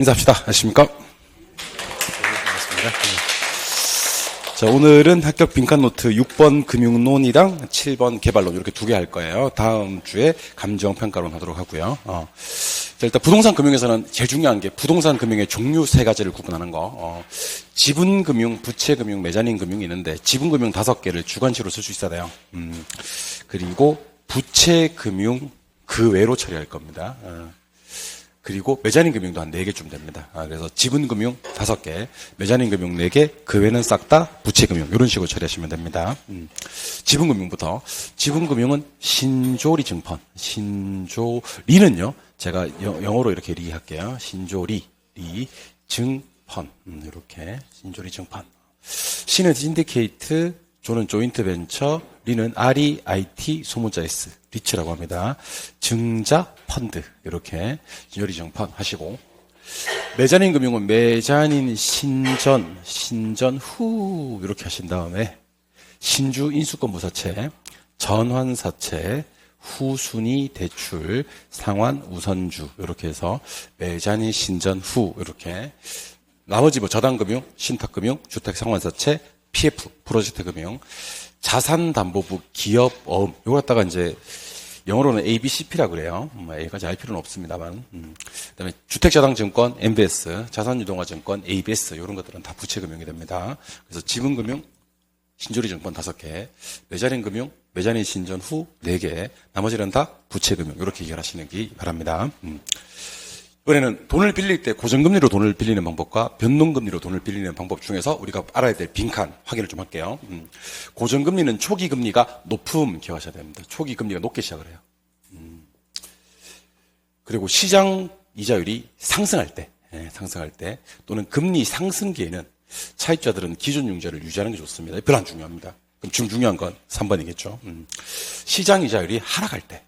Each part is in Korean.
인사합시다. 안녕하십니까? 반갑습니다. 자, 오늘은 합격 빈칸노트 6번 금융론이랑 7번 개발론 이렇게 두 개 할 거예요. 다음 주에 감정평가론 하도록 하고요. 자, 일단 부동산 금융에서는 제일 중요한 게 부동산 금융의 종류 세 가지를 구분하는 거. 지분금융, 부채금융, 메자닌금융이 있는데 지분금융 5개를 주관식으로 쓸 수 있어야 돼요. 그리고 부채금융 그 외로 처리할 겁니다. 그리고 메자닌 금융도 한 4개쯤 됩니다. 그래서 지분금융 5개, 메자닌 금융 4개, 그 외는 싹 다 부채금융 이런 식으로 처리하시면 됩니다. 지분금융부터. 지분금융은 신조리 증권. 신조리는요. 제가 영어로 이렇게 리할게요. 신조리, 리, 증펀. 이렇게 신조리 증펀. 신은 신디케이트, 조는 조인트 벤처, 리는 REIT 소문자 S, 리츠라고 합니다. 증자 펀드 이렇게 신조리 증펀 하시고, 메자닌 금융은 메자닌 신전 후 이렇게 하신 다음에 신주 인수권 부사채, 전환사채, 후순위 대출, 상환 우선주 이렇게 해서 메자닌 신전 후 이렇게. 나머지 저당금융, 신탁금융, 주택상환사채, PF, 프로젝트 금융, 자산담보부, 기업어음, 요거 갖다가 이제 영어로는 ABCP라 그래요. A까지 알 필요는 없습니다만. 그다음에 주택자산증권, MBS, 자산유동화증권, ABS 이런 것들은 다 부채금융이 됩니다. 그래서 지분금융, 신조리증권 5개, 메자닌금융, 메자닌 신전 후 4개, 나머지는 다 부채금융 이렇게 해결하시는 게 바랍니다. 이번에는 돈을 빌릴 때 고정금리로 돈을 빌리는 방법과 변동금리로 돈을 빌리는 방법 중에서 우리가 알아야 될 빈칸 확인을 좀 할게요. 고정금리는 초기금리가 높음 기억하셔야 됩니다. 초기금리가 높게 시작을 해요. 그리고 시장 이자율이 상승할 때 또는 금리 상승기에는 차입자들은 기존 융자를 유지하는 게 좋습니다. 별로 안 중요합니다. 그럼 지금 중요한 건 3번이겠죠. 시장 이자율이 하락할 때,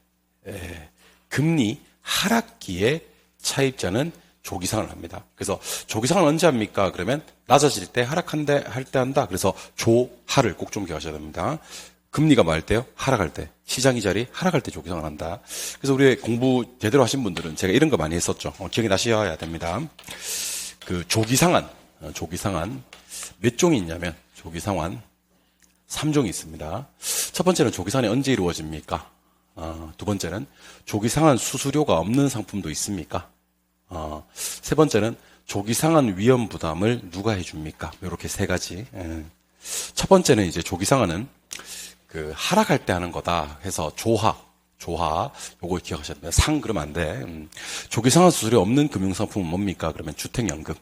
금리 하락기에 차입자는 조기상을 합니다. 그래서 조기상을 언제 합니까? 그러면 낮아질 때 할 때 한다. 그래서 조하를 꼭 좀 기억하셔야 됩니다. 금리가 뭐 할 때요? 하락할 때. 시장 이자율이 하락할 때 조기상을 한다. 그래서 우리 공부 제대로 하신 분들은 제가 이런 거 많이 했었죠. 기억이 나셔야 됩니다. 그 조기상환 몇 종이 있냐면 조기상환 3종이 있습니다. 첫 번째는 조기상환이 언제 이루어집니까? 두 번째는 조기상환 수수료가 없는 상품도 있습니까? 세 번째는 조기상환 위험 부담을 누가 해줍니까? 이렇게 세 가지. 첫 번째는 이제 조기상환은 그 하락할 때 하는 거다 해서 조하 요거 기억하셔야 됩니다. 상 그러면 안 돼. 조기상환 수수료 없는 금융상품은 뭡니까? 그러면 주택연금.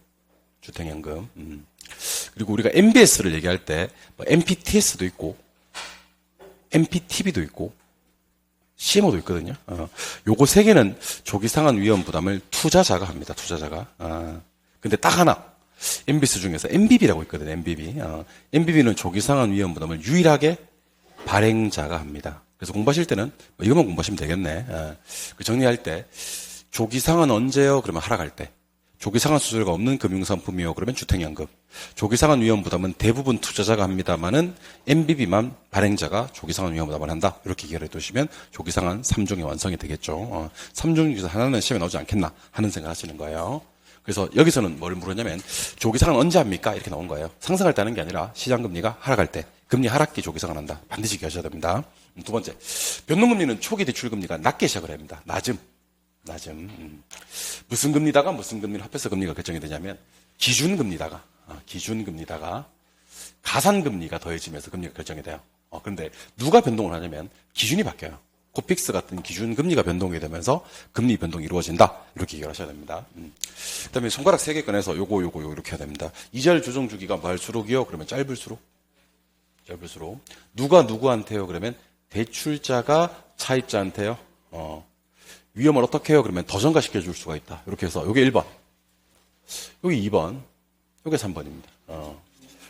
그리고 우리가 MBS를 얘기할 때 뭐 MPTS도 있고 MPTB도 있고 CMO도 있거든요. 요거 세 개는 조기상환 위험 부담을 투자자가 합니다. 근데 딱 하나 MBS 중에서 MBB라고 있거든요. MBB는 조기상환 위험 부담을 유일하게 발행자가 합니다. 그래서 공부하실 때는 뭐 이것만 공부하시면 되겠네. 그 정리할 때 조기상환 언제요? 그러면 하락할 때. 조기상환 수수료가 없는 금융상품이요. 그러면 주택연금. 조기상환 위험 부담은 대부분 투자자가 합니다만은 MBB만 발행자가 조기상환 위험 부담을 한다. 이렇게 기억해 두시면 조기상환 3종이 완성이 되겠죠. 3종 중에서 하나는 시험에 나오지 않겠나 하는 생각 하시는 거예요. 그래서 여기서는 뭘 물었냐면 조기상환 언제 합니까? 이렇게 나온 거예요. 상승할 때 하는 게 아니라 시장금리가 하락할 때. 금리 하락기 조기상환 한다. 반드시 기억하셔야 됩니다. 두 번째, 변동금리는 초기 대출금리가 낮게 시작을 합니다. 낮음. 무슨 금리다가 무슨 금리를 합해서 금리가 결정이 되냐면 기준금리다가 가산금리가 더해지면서 금리가 결정이 돼요. 그런데 누가 변동을 하냐면 기준이 바뀌어요. 코픽스 같은 기준금리가 변동이 되면서 금리 변동이 이루어진다. 이렇게 기억하셔야 됩니다. 그다음에 손가락 3개 꺼내서 요거 이렇게 해야 됩니다. 이자율 조정 주기가 말수록이요. 그러면 짧을수록 누가 누구한테요? 그러면 대출자가 차입자한테요. 위험을 어떻게 해요? 그러면 더 증가시켜 줄 수가 있다. 이렇게 해서 요게 1번, 요게 2번, 요게 3번입니다.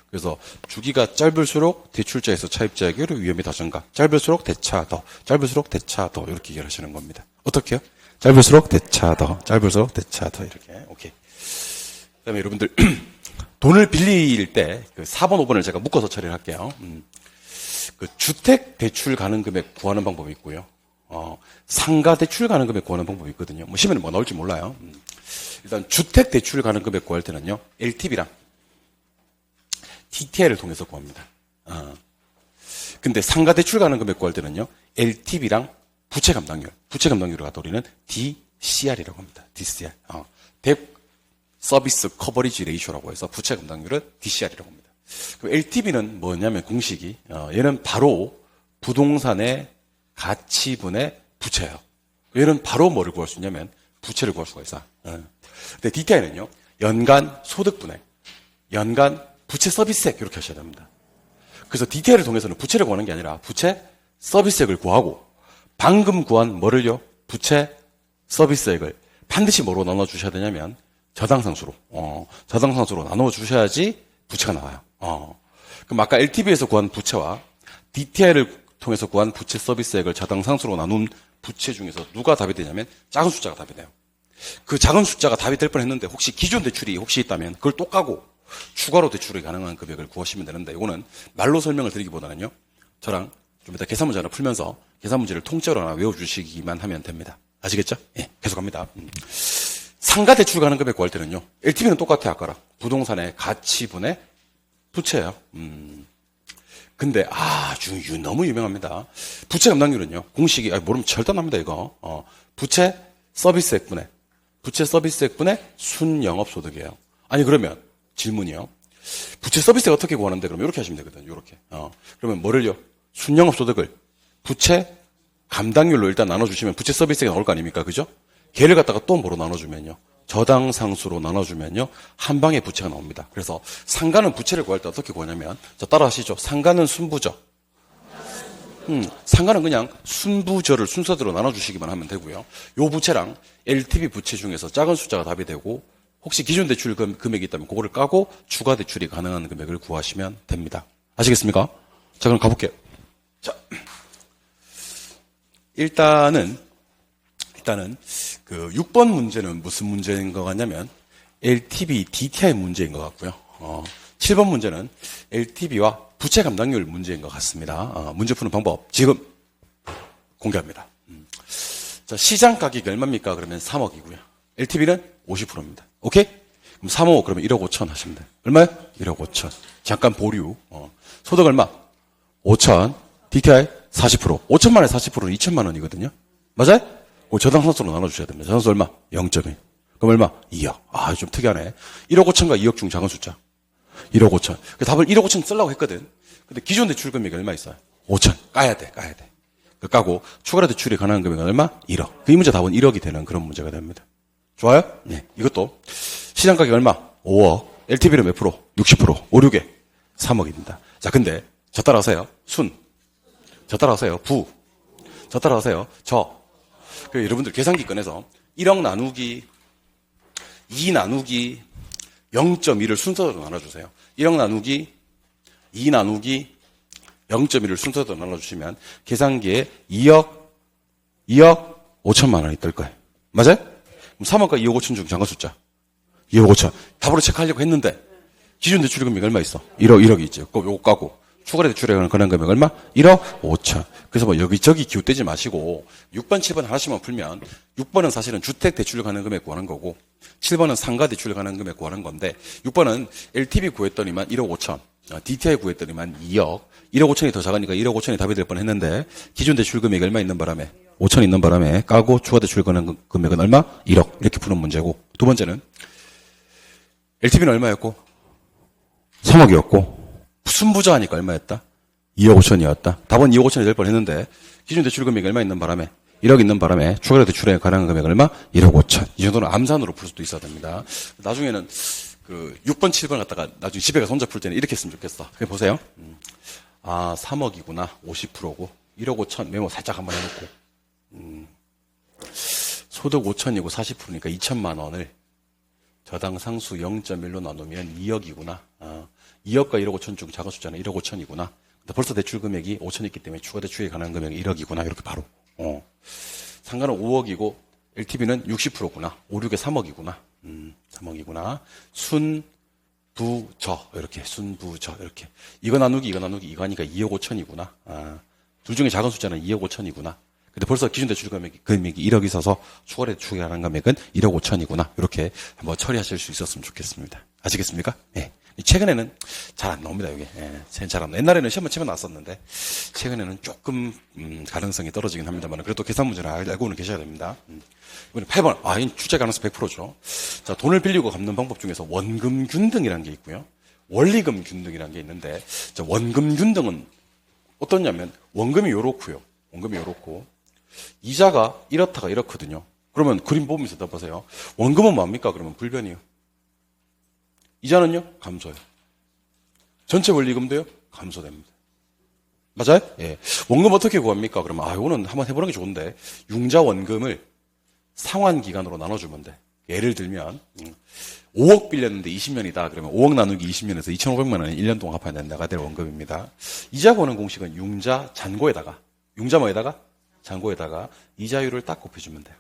그래서 주기가 짧을수록 대출자에서 차입자에게로 위험이 더 증가. 짧을수록 대차 더 이렇게 해결하시는 겁니다. 어떻게요? 짧을수록 대차 더 이렇게. 오케이. 그다음에 여러분들 돈을 빌릴 때 그 4번, 5번을 제가 묶어서 처리를 할게요. 그 주택 대출 가능 금액 구하는 방법이 있고요. 상가 대출 가능 금액 구하는 방법이 있거든요. 뭐 시험에는 뭐 나올지 몰라요. 일단 주택 대출 가능 금액 구할 때는요, LTV랑 DTI를 통해서 구합니다. 근데 상가 대출 가능 금액 구할 때는요, LTV랑 부채 감당률을 갖다 우리는 DCR이라고 합니다. DCR. 뎁 서비스 커버리지 레이쇼라고 해서 부채 감당률은 DCR이라고 합니다. 그럼 LTV는 뭐냐면 공식이, 얘는 바로 부동산의 가치분의 부채예요. 얘는 바로 뭐를 구할 수 있냐면 부채를 구할 수가 있어. 근데 DTI는요, 연간 소득분의, 연간 부채 서비스액 이렇게 하셔야 됩니다. 그래서 DTI를 통해서는 부채를 구하는 게 아니라 부채 서비스액을 구하고 방금 구한 뭐를요? 부채 서비스액을 반드시 뭐로 나눠주셔야 되냐면 저당상수로. 저당상수로 나눠주셔야지 부채가 나와요. 그럼 아까 LTV에서 구한 부채와 DTI를 통해서 구한 부채 서비스액을 저당상수로 나눈 부채 중에서 누가 답이 되냐면 작은 숫자가 답이 돼요. 그 작은 숫자가 답이 될 뻔했는데 혹시 기존 대출이 혹시 있다면 그걸 또 까고 추가로 대출이 가능한 금액을 구하시면 되는데 이거는 말로 설명을 드리기보다는요. 저랑 좀 이따 계산 문제 하나 풀면서 계산 문제를 통째로 하나 외워주시기만 하면 됩니다. 아시겠죠? 예, 계속합니다. 상가 대출 가능 금액 구할 때는요. LTV는 똑같아요. 아까랑. 부동산의 가치분의 부채예요. 근데 너무 유명합니다. 부채 감당률은요. 공식이 모르면 절대 안 납니다. 이거. 부채 서비스액분의 순영업소득이에요. 아니 그러면 질문이요. 부채 서비스액 어떻게 구하는데? 그럼 이렇게 하시면 되거든요. 이렇게. 그러면 뭐를요? 순영업소득을 부채 감당률로 일단 나눠주시면 부채 서비스액이 나올 거 아닙니까? 그죠? 걔를 갖다가 또 뭐로 나눠주면요. 저당상수로 나눠주면요. 한 방에 부채가 나옵니다. 그래서 상가는 부채를 구할 때 어떻게 구하냐면, 자, 따라 하시죠. 상가는 순부저. 상가는 그냥 순부저를 순서대로 나눠주시기만 하면 되고요. 요 부채랑 LTV 부채 중에서 작은 숫자가 답이 되고, 혹시 기존 대출 금액이 있다면 그거를 까고 추가 대출이 가능한 금액을 구하시면 됩니다. 아시겠습니까? 자, 그럼 가볼게요. 자, 일단은 그 6번 문제는 무슨 문제인 것 같냐면 LTV, DTI 문제인 것 같고요. 7번 문제는 LTV와 부채 감당률 문제인 것 같습니다. 문제 푸는 방법 지금 공개합니다. 자, 시장 가격이 얼마입니까? 그러면 3억이고요. LTV는 50%입니다. 오케이? 그럼 3억 그러면 1억 5천 하시면 돼요. 얼마요? 1억 5천. 잠깐 보류. 소득 얼마? 5천. DTI 40%. 5천만에 40%는 2천만 원이거든요. 맞아요? 저당상수로 나눠주셔야 됩니다. 저당수 얼마? 0.1. 그럼 얼마? 2억. 좀 특이하네. 1억 5천과 2억 중 작은 숫자. 1억 5천. 그 답을 1억 5천 쓰려고 했거든. 근데 기존 대출 금액이 얼마 있어요? 5천. 까야 돼. 그 까고 추가로 대출이 가능한 금액은 얼마? 1억. 이 문제 답은 1억이 되는 그런 문제가 됩니다. 좋아요? 네. 이것도 시장 가격 얼마? 5억. LTV는 몇 프로? 60%. 5, 6에 3억입니다. 자, 근데 저 따라하세요. 순. 저 따라하세요. 부. 저 따라하세요. 저. 여러분들 계산기 꺼내서 1억 나누기 2 나누기 0.1을 순서대로 나눠주세요. 1억 나누기 2 나누기 0.1을 순서대로 나눠주시면 계산기에 2억 5천만 원이 뜰 거예요. 맞아요? 그럼 3억과 2억 5천 중 작은 숫자 2억 5천. 답으로 체크하려고 했는데 기준 대출 금액이 얼마 있어? 1억이 있죠. 요거 까고 추가 대출에 관한 금액 얼마? 1억 5천. 그래서 뭐 여기저기 기웃대지 마시고 6번, 7번 하나씩만 풀면 6번은 사실은 주택 대출 가능 금액 구하는 거고 7번은 상가 대출 가능 금액 구하는 건데 6번은 LTV 구했더니만 1억 5천, DTI 구했더니만 2억, 1억 5천이 더 작으니까 1억 5천이 답이 될 뻔했는데 기준 대출 금액이 얼마 있는 바람에 5천 있는 바람에 까고 추가 대출 가능 금액은 얼마? 1억. 이렇게 푸는 문제고 두 번째는 LTV는 얼마였고 3억이었고 순부저 하니까 얼마였다? 2억 5천이었다. 답은 2억 5천이 될 뻔했는데 기준 대출 금액이 얼마 있는 바람에 1억 있는 바람에 추가 대출에 가능한 금액 얼마? 1억 5천. 이 정도는 암산으로 풀 수도 있어야 됩니다. 나중에는 그 6번, 7번 갖다가 나중에 집에 가서 혼자 풀 때는 이렇게 했으면 좋겠어. 그냥 보세요. 3억이구나. 50%고 1억 5천 메모 살짝 한번 해놓고 소득 5천이고 40%니까 2천만 원을 저당 상수 0.1로 나누면 2억이구나. 2억과 1억 5천 중 작은 숫자는 1억 5천이구나. 벌써 대출 금액이 5천 있기 때문에 추가 대출에 관한 금액이 1억이구나. 이렇게 바로. 상가는 5억이고 LTV는 60%구나. 5, 6에 3억이구나. 3억이구나. 순부저. 이렇게. 순부저. 이렇게. 이거 나누기 이거 하니까 2억 5천이구나. 둘 중에 작은 숫자는 2억 5천이구나. 근데 벌써 기준대출 금액이 1억이 있어서 추가로 추가하는 금액은 1억 5천이구나. 이렇게 한번 처리하실 수 있었으면 좋겠습니다. 아시겠습니까? 예. 최근에는 잘 안 나옵니다, 이게. 예. 잘 안 나옵니다. 옛날에는 시험을 치면 나왔었는데, 최근에는 조금, 가능성이 떨어지긴 합니다만, 그래도 계산 문제를 알고는 계셔야 됩니다. 이번에 8번. 이 출제 가능성 100%죠. 자, 돈을 빌리고 갚는 방법 중에서 원금 균등이라는 게 있고요. 원리금 균등이라는 게 있는데, 자, 원금 균등은 어떻냐면, 원금이 요렇고요. 원금이 요렇고, 이자가 이렇다가 이렇거든요. 그러면 그림 보면서 봐보세요. 원금은 뭡니까? 그러면 불변이요. 이자는요? 감소요. 전체 원리금도요? 감소됩니다. 맞아요? 예. 원금 어떻게 구합니까? 그러면, 이거는 한번 해보는 게 좋은데, 융자 원금을 상환 기간으로 나눠주면 돼. 예를 들면, 5억 빌렸는데 20년이다. 그러면 5억 나누기 20년에서 2,500만 원이 1년 동안 갚아야 된다가 될 원금입니다. 이자 구하는 공식은 융자 잔고에다가, 융자 뭐에다가? 잔고에다가 이자율을 딱 곱해주면 돼요.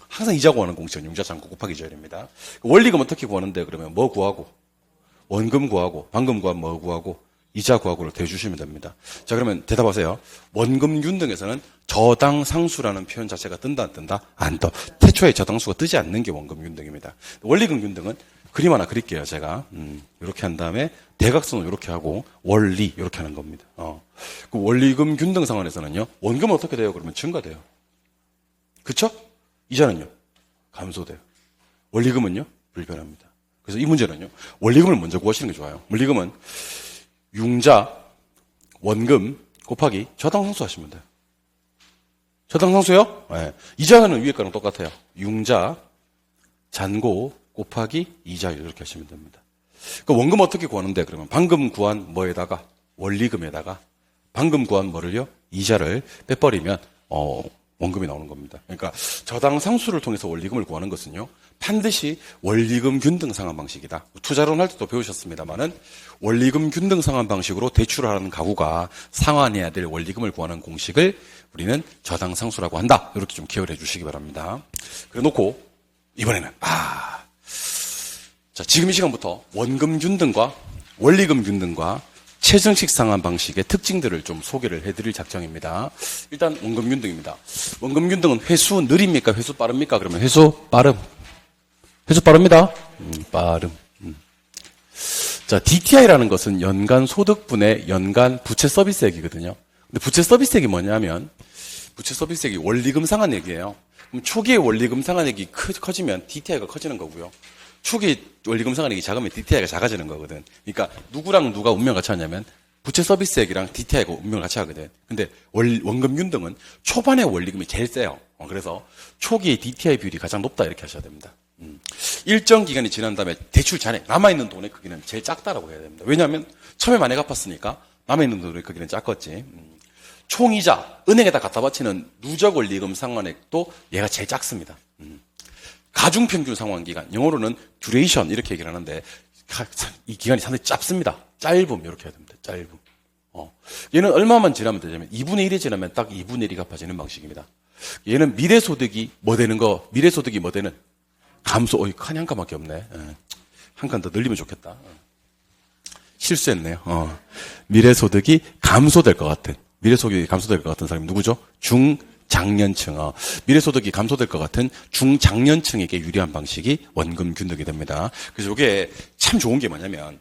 항상 이자 구하는 공식은 융자 잔고 곱하기 이자율입니다. 원리금 어떻게 구하는데 그러면 뭐 구하고 원금 구하고 방금 구하면 뭐 구하고 이자 구하고를 대주시면 됩니다. 자, 그러면 대답하세요. 원금 균등에서는 저당 상수라는 표현 자체가 뜬다 안 뜬다? 안 떠. 태초에 저당수가 뜨지 않는 게 원금 균등입니다. 원리금 균등은 그림 하나 그릴게요, 제가. 이렇게 한 다음에 대각선을 이렇게 하고 원리 이렇게 하는 겁니다. 그 원리금 균등 상황에서는요. 원금은 어떻게 돼요? 그러면 증가돼요. 그쵸? 이자는요? 감소돼요. 원리금은요? 불변합니다. 그래서 이 문제는요. 원리금을 먼저 구하시는 게 좋아요. 원리금은 융자, 원금 곱하기 저당상수 하시면 돼요. 저당상수요? 네. 이자는 위에 거랑 똑같아요. 융자, 잔고 곱하기 이자율 이렇게 하시면 됩니다. 그러니까 원금 어떻게 구하는데 그러면 방금 구한 뭐에다가 원리금에다가 방금 구한 뭐를요? 이자를 빼버리면 원금이 나오는 겁니다. 그러니까 저당 상수를 통해서 원리금을 구하는 것은요. 반드시 원리금 균등 상환 방식이다. 투자론 할 때도 배우셨습니다만은 원리금 균등 상환 방식으로 대출을 하는 가구가 상환해야 될 원리금을 구하는 공식을 우리는 저당 상수라고 한다. 이렇게 좀 기억을 해 주시기 바랍니다. 그래 놓고 이번에는 자, 지금 이 시간부터 원금 균등과 원리금 균등과 최정식 상환 방식의 특징들을 좀 소개를 해드릴 작정입니다. 일단 원금 균등입니다. 원금 균등은 회수 느립니까? 회수 빠릅니까? 그러면 회수 빠름. 회수 빠릅니다. 빠름. 자, DTI라는 것은 연간 소득분의 연간 부채 서비스액이거든요. 근데 부채 서비스액이 뭐냐면 부채 서비스액이 원리금 상환액이에요. 그럼 초기에 원리금 상환액이 커지면 DTI가 커지는 거고요. 초기 원리금 상환액이 작으면 DTI가 작아지는 거거든. 그러니까 누구랑 누가 운명 같이 하냐면 부채 서비스액이랑 DTI가 운명을 같이 하거든. 근데 원금 균등은 초반에 원리금이 제일 세요. 그래서 초기에 DTI 비율이 가장 높다 이렇게 하셔야 됩니다. 일정 기간이 지난 다음에 대출 잔액 남아있는 돈의 크기는 제일 작다라고 해야 됩니다. 왜냐하면 처음에 많이 갚았으니까 남아있는 돈의 크기는 작겠지. 총이자 은행에다 갖다 바치는 누적 원리금 상환액도 얘가 제일 작습니다. 가중평균 상환기간, 영어로는 duration 이렇게 얘기를 하는데 이 기간이 상당히 짧습니다. 짧음 이렇게 해야 됩니다. 짧음. 얘는 얼마만 지나면 되냐면 2분의 1이 지나면 딱 2분의 1이 갚아지는 방식입니다. 얘는 미래소득이 뭐 되는 거, 미래소득이 뭐 되는 감소. 칸이 한 칸밖에 없네. 한 칸 더 늘리면 좋겠다. 실수했네요. 미래소득이 감소될 것 같은, 미래소득이 감소될 것 같은 사람이 누구죠? 중장년층. 미래소득이 감소될 것 같은 중장년층에게 유리한 방식이 원금 균등이 됩니다. 그래서 이게 참 좋은 게 뭐냐면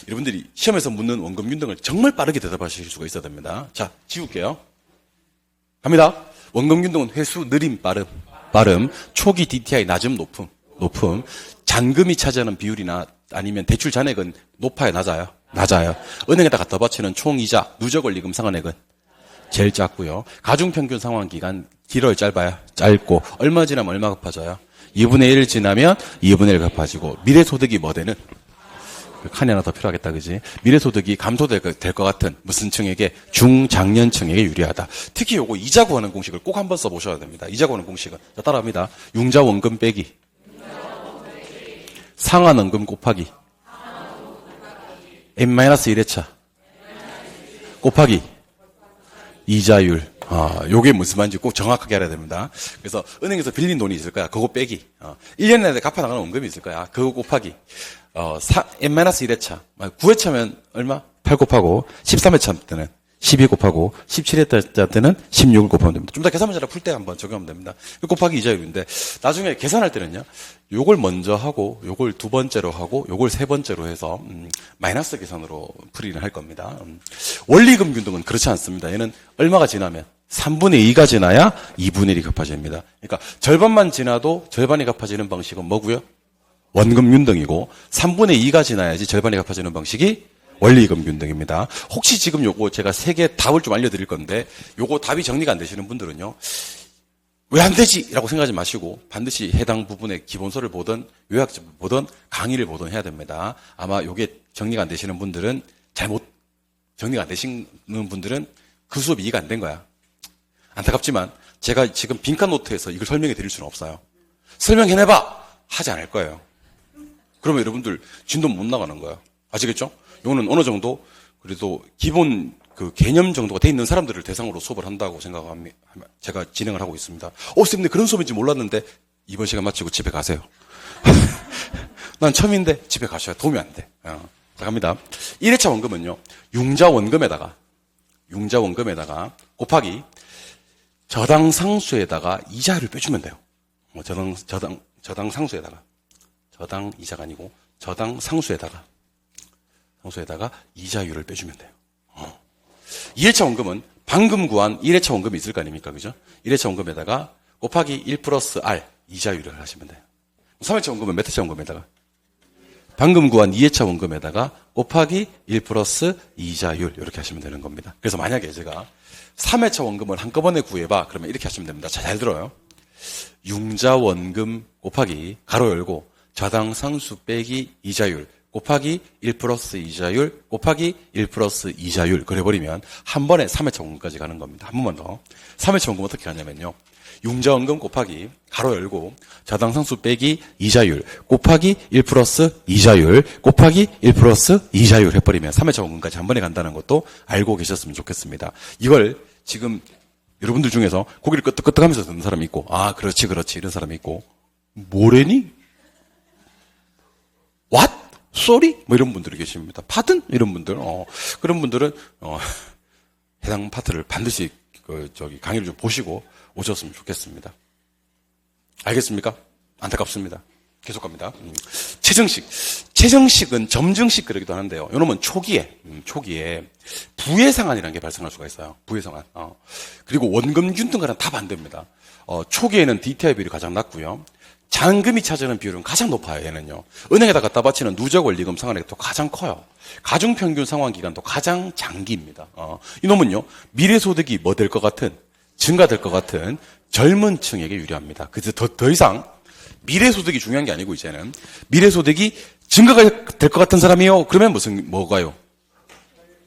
여러분들이 시험에서 묻는 원금 균등을 정말 빠르게 대답하실 수가 있어야 됩니다. 자, 지울게요. 갑니다. 원금 균등은 회수 느림 빠름, 초기 DTI 낮음 높음, 잔금이 차지하는 비율이나 아니면 대출 잔액은 높아요, 낮아요? 낮아요. 은행에다 갖다 바치는 총이자 누적 원리금 상환액은 제일 작고요. 가중평균 상환기간 길어요, 짧아요? 짧고. 얼마 지나면 얼마 갚아져요? 2분의 1 지나면 2분의 1 갚아지고. 미래소득이 뭐 되는? 칸이 하나 더 필요하겠다, 그지? 미래소득이 감소될 것 같은 무슨 층에게? 중장년층에게 유리하다. 특히 요거 이자 구하는 공식을 꼭 한번 써보셔야 됩니다. 이자 구하는 공식은. 자, 따라합니다. 융자 원금 빼기. 상환 원금 곱하기. N-1회차. 곱하기. 이자율. 요게 무슨 말인지 꼭 정확하게 알아야 됩니다. 그래서 은행에서 빌린 돈이 있을 거야. 그거 빼기. 1년 내에 갚아나가는 원금이 있을 거야. 그거 곱하기. N-1회차. 9회차면 얼마? 8 곱하고 13회차 때는 12 곱하고 17회차 때는 16을 곱하면 됩니다. 좀 더 계산 문제를 풀 때 한번 적용하면 됩니다. 곱하기 이자율인데 나중에 계산할 때는요. 요걸 먼저 하고 요걸 두 번째로 하고 요걸 세 번째로 해서 마이너스 계산으로 풀이를 할 겁니다. 원리금 균등은 그렇지 않습니다. 얘는 얼마가 지나면 3분의 2가 지나야 2분의 1이 갚아집니다. 그러니까 절반만 지나도 절반이 갚아지는 방식은 뭐고요? 원금 균등이고 3분의 2가 지나야지 절반이 갚아지는 방식이 원리금 균등입니다. 혹시 지금 요거 제가 세 개 답을 좀 알려드릴 건데 요거 답이 정리가 안 되시는 분들은요. 왜 안 되지? 라고 생각하지 마시고 반드시 해당 부분의 기본서를 보든 요약집을 보든 강의를 보든 해야 됩니다. 아마 요게 정리가 안 되시는 분들은 정리가 안 되시는 분들은 그 수업이 이해가 안 된 거야. 안타깝지만 제가 지금 빈칸 노트에서 이걸 설명해 드릴 수는 없어요. 설명해내봐! 하지 않을 거예요. 그러면 여러분들 진도 못 나가는 거예요. 아시겠죠? 이거는 어느 정도 그래도 기본 그 개념 정도가 돼 있는 사람들을 대상으로 수업을 한다고 생각합니다. 제가 진행을 하고 있습니다. 선생님 그런 수업인지 몰랐는데 이번 시간 마치고 집에 가세요. 난 처음인데 집에 가셔야 도움이 안 돼. 자, 갑니다. 1회차 원금은요. 융자 원금에다가 곱하기 저당 상수에다가 이자율을 빼주면 돼요. 저당 상수에다가 저당 이자가 아니고 저당 상수에다가 이자율을 빼주면 돼요. 2회차 원금은 방금 구한 1회차 원금이 있을 거 아닙니까? 그죠? 1회차 원금에다가 곱하기 1 플러스 R 이자율을 하시면 돼요. 3회차 원금은 몇 회차 원금에다가 방금 구한 2회차 원금에다가 곱하기 1 플러스 이자율 이렇게 하시면 되는 겁니다. 그래서 만약에 제가 3회차 원금을 한꺼번에 구해봐 그러면 이렇게 하시면 됩니다. 잘 들어요. 융자 원금 곱하기 가로 열고 저당 상수 빼기 이자율 곱하기 1 플러스 이자율 곱하기 1 플러스 이자율 그래버리면 한 번에 3회차 원금까지 가는 겁니다. 한 번만 더. 3회차 원금 어떻게 하냐면요. 융자 원금 곱하기 가로 열고 저당 상수 빼기 이자율 곱하기 1 플러스 이자율 곱하기 1 플러스 이자율 해버리면 3회차 원금까지 한 번에 간다는 것도 알고 계셨으면 좋겠습니다. 이걸 지금 여러분들 중에서 고개를 끄덕끄덕하면서 듣는 사람이 있고 그렇지 이런 사람이 있고 뭐래니? What? Sorry? 뭐 이런 분들이 계십니다. Pardon? 이런 분들 그런 분들은 해당 파트를 반드시 강의를 좀 보시고 오셨으면 좋겠습니다. 알겠습니까? 안타깝습니다. 계속 갑니다. 최정식은 점증식 그러기도 하는데요. 이놈은 초기에 부해상환이라는 게 발생할 수가 있어요. 부해상환. 그리고 원금 균등과는 다 반대입니다. 초기에는 DTI 비율이 가장 낮고요. 잔금이 차지하는 비율은 가장 높아요. 얘는요. 은행에다 갖다 바치는 누적 원리금 상환액도 가장 커요. 가중평균 상환 기간도 가장 장기입니다. 이놈은요. 미래소득이 뭐 될 것 같은 증가될 것 같은 젊은 층에게 유리합니다. 그래서 더 이상 미래소득이 중요한 게 아니고 이제는 미래소득이 증가가 될 것 같은 사람이요. 그러면 뭐가요?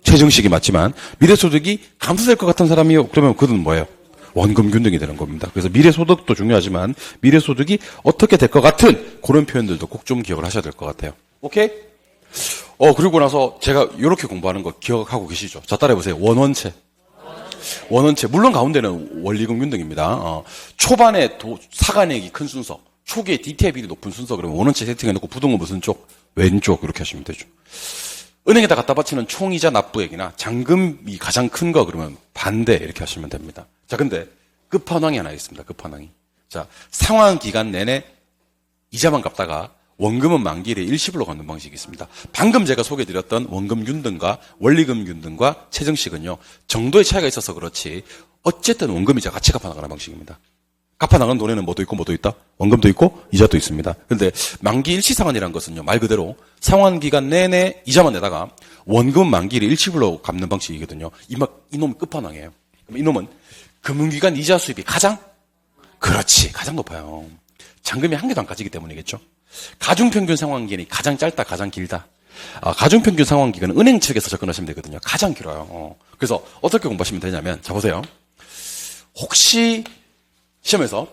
최정식이 맞지만 미래소득이 감소될 것 같은 사람이요. 그러면 그는 뭐예요? 원금 균등이 되는 겁니다. 그래서 미래소득도 중요하지만 미래소득이 어떻게 될 것 같은 그런 표현들도 꼭 좀 기억을 하셔야 될 것 같아요. 오케이? 그리고 나서 제가 이렇게 공부하는 거 기억하고 계시죠? 자, 따라해보세요. 원원체. 물론 가운데는 원리금 균등입니다. 초반에 사간액이 큰 순서, 초기에 DTI 비율이 높은 순서 그러면 원원체 세팅해놓고 부동은 무슨 쪽? 왼쪽 이렇게 하시면 되죠. 은행에다 갖다 바치는 총이자 납부액이나 잔금이 가장 큰 거 그러면 반대 이렇게 하시면 됩니다. 자, 근데 끝판왕이 하나 있습니다. 끝판왕이. 자, 상환 기간 내내 이자만 갚다가 원금은 만기일에 일시불로 갚는 방식이 있습니다. 방금 제가 소개해드렸던 원금 균등과 원리금 균등과 최정식은요. 정도의 차이가 있어서 그렇지 어쨌든 원금이자 같이 갚아나가는 방식입니다. 갚아나가는 돈에는 뭐도 있고 뭐도 있다? 원금도 있고 이자도 있습니다. 그런데 만기 일시상환이라는 것은요. 말 그대로 상환기간 내내 이자만 내다가 원금 만기일에 일시불로 갚는 방식이거든요. 이놈 끝판왕이에요. 그럼 이놈은 금융기관 이자 수입이 가장 높아요. 잔금이 한 개도 안 까지기 때문이겠죠. 가중평균 상환기간이 가장 짧다, 가장 길다. 가중평균 상환기간은 은행 측에서 접근하시면 되거든요. 가장 길어요. 그래서 어떻게 공부하시면 되냐면, 자, 보세요. 혹시 시험에서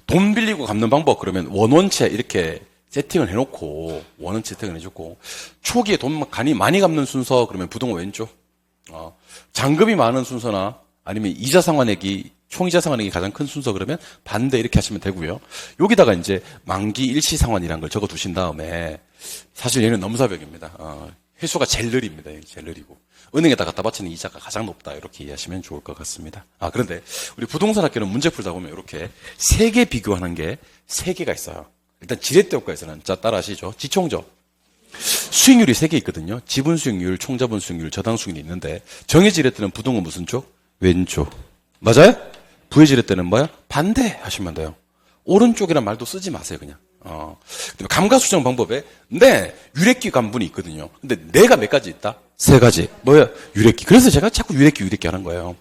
돈 빌리고 갚는 방법 그러면 원원체 이렇게 세팅을 해놓고 원원체 세팅을 해주고 초기에 돈 많이 갚는 순서 그러면 부동은 왼쪽 잔금이 많은 순서나 아니면 이자 상환액이 총이자 상환액이 가장 큰 순서 그러면 반대 이렇게 하시면 되고요. 여기다가 이제 만기 일시 상환이라는 걸 적어 두신 다음에 사실 얘는 넘사벽입니다. 회수가 제일 느립니다. 제일 느리고. 은행에다 갖다 바치는 이자가 가장 높다. 이렇게 이해하시면 좋을 것 같습니다. 그런데 우리 부동산 학교는 문제 풀다 보면 이렇게 세 개 비교하는 게 세 개가 있어요. 일단 지렛대 효과에서는, 자, 따라 하시죠. 지총적. 수익률이 세 개 있거든요. 지분 수익률, 총자본 수익률, 저당 수익률이 있는데, 정의 지렛대는 부동은 무슨 쪽? 왼쪽. 맞아요? 부의 지렛대는 뭐야? 반대 하시면 돼요. 오른쪽이란 말도 쓰지 마세요, 그냥. 감가수정 방법에, 유래기 간분이 있거든요. 근데 내가 몇 가지 있다? 세 가지. 뭐야? 유래기. 그래서 제가 자꾸 유래기 하는 거예요.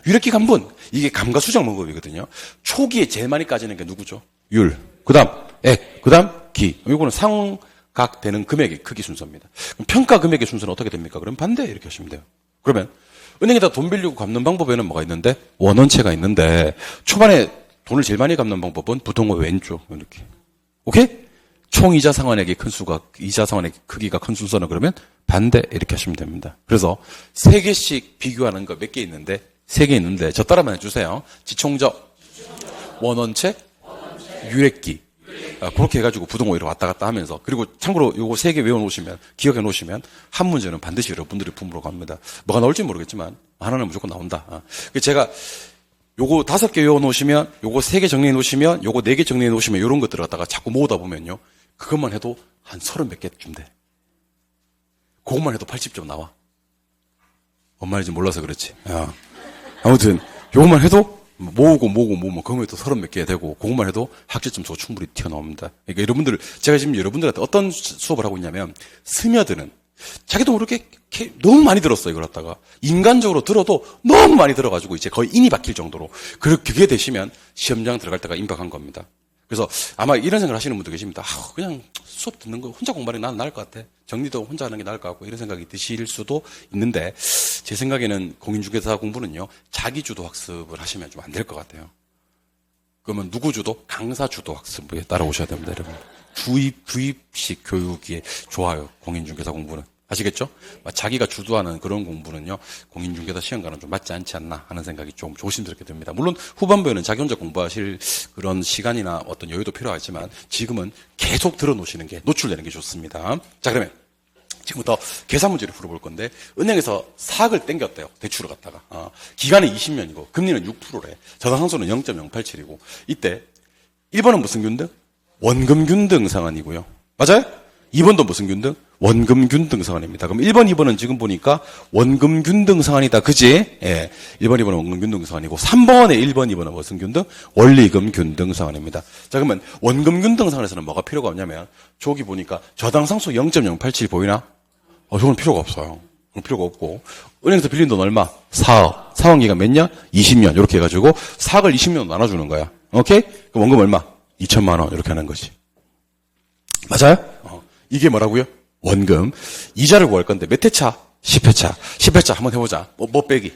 유래기 간분. 이게 감가수정 방법이거든요. 초기에 제일 많이 까지는 게 누구죠? 율. 그 다음, 액. 그 다음, 기. 이거는 상각되는 금액의 크기 순서입니다. 그럼 평가 금액의 순서는 어떻게 됩니까? 그럼 반대. 이렇게 하시면 돼요. 그러면, 은행에다 돈 빌리고 갚는 방법에는 뭐가 있는데? 원원체가 있는데, 초반에 돈을 제일 많이 갚는 방법은 부동의 왼쪽. 이렇게. 오케이? 총 이자 상환액이 큰 수가, 이자 상환액 크기가 큰 순서는 그러면 반대 이렇게 하시면 됩니다. 그래서 세 개씩 비교하는 거 몇 개 있는데, 세 개 있는데, 저 따라만 해주세요. 지총적, 원원체, 유래기. 그렇게 해가지고 부동오이로 왔다 갔다 하면서, 그리고 참고로 요거 세 개 외워놓으시면, 기억해 놓으시면, 한 문제는 반드시 여러분들이 품으러 갑니다. 뭐가 나올지 모르겠지만, 하나는 무조건 나온다. 제가 요거 5개 외워놓으시면, 요거 3개 정리해 놓으시면, 요거 4개 정리해 놓으시면, 요런 것들을 갖다가 자꾸 모으다 보면요. 그것만 해도 한 30몇 개쯤 돼. 그것만 해도 80점 나와. 뭔 말인지 몰라서 그렇지. 아무튼, 요것만 해도 모으면 그거만 해도 30몇 개 되고, 그것만 해도 학점수 충분히 튀어나옵니다. 그러니까 여러분들, 제가 지금 여러분들한테 어떤 수업을 하고 있냐면, 스며드는, 자기도 모르게 너무 많이 들었어요, 이걸 갖다가. 인간적으로 들어도 너무 많이 들어가지고 이제 거의 인이 박힐 정도로. 그게 되시면 시험장 들어갈 때가 임박한 겁니다. 그래서 아마 이런 생각을 하시는 분도 계십니다. 그냥 수업 듣는 거 혼자 공부하는 게 나는 나을 것 같아. 정리도 혼자 하는 게 나을 것 같고 이런 생각이 드실 수도 있는데 제 생각에는 공인중개사 공부는요. 자기주도 학습을 하시면 좀 안 될 것 같아요. 그러면 누구 주도? 강사 주도 학습에 따라오셔야 됩니다, 여러분. 주입식 교육이 좋아요. 공인중개사 공부는. 아시겠죠? 자기가 주도하는 그런 공부는요, 공인중개사 시험과는 좀 맞지 않지 않나 하는 생각이 좀 조심스럽게 듭니다. 물론 후반부에는 자기 혼자 공부하실 그런 시간이나 어떤 여유도 필요하지만 지금은 계속 들어놓으시는 게, 노출되는 게 좋습니다. 자, 그러면 지금부터 계산 문제를 풀어볼 건데, 은행에서 사학을 땡겼대요. 대출을 갖다가. 기간은 20년이고, 금리는 6%래. 저당상수는 0.087이고, 이때 1번은 무슨 균등? 원금 균등 상환이고요. 맞아요? 2번도 무슨 균등? 원금 균등 상환입니다. 그럼 1번, 2번은 지금 보니까 원금 균등 상환이다. 그지? 예. 1번, 2번은 원금 균등 상환이고 3번에 1번, 2번은 무슨 균등? 원리금 균등 상환입니다. 자, 그러면 원금 균등 상환에서는 뭐가 필요가 없냐면 저기 보니까 저당상수 0.087 보이나? 저건 필요가 없어요. 그럼 필요가 없고 은행에서 빌린 돈 얼마? 4억. 상환기간 몇 년? 20년. 이렇게 해가지고 4억을 20년으로 나눠주는 거야. 오케이? 그럼 원금 얼마? 2천만 원. 이렇게 하는 거지. 맞아요? 이게 뭐라고요? 원금. 이자를 구할 건데 몇 회차? 10회차. 10회차 한번 해보자. 뭐 빼기?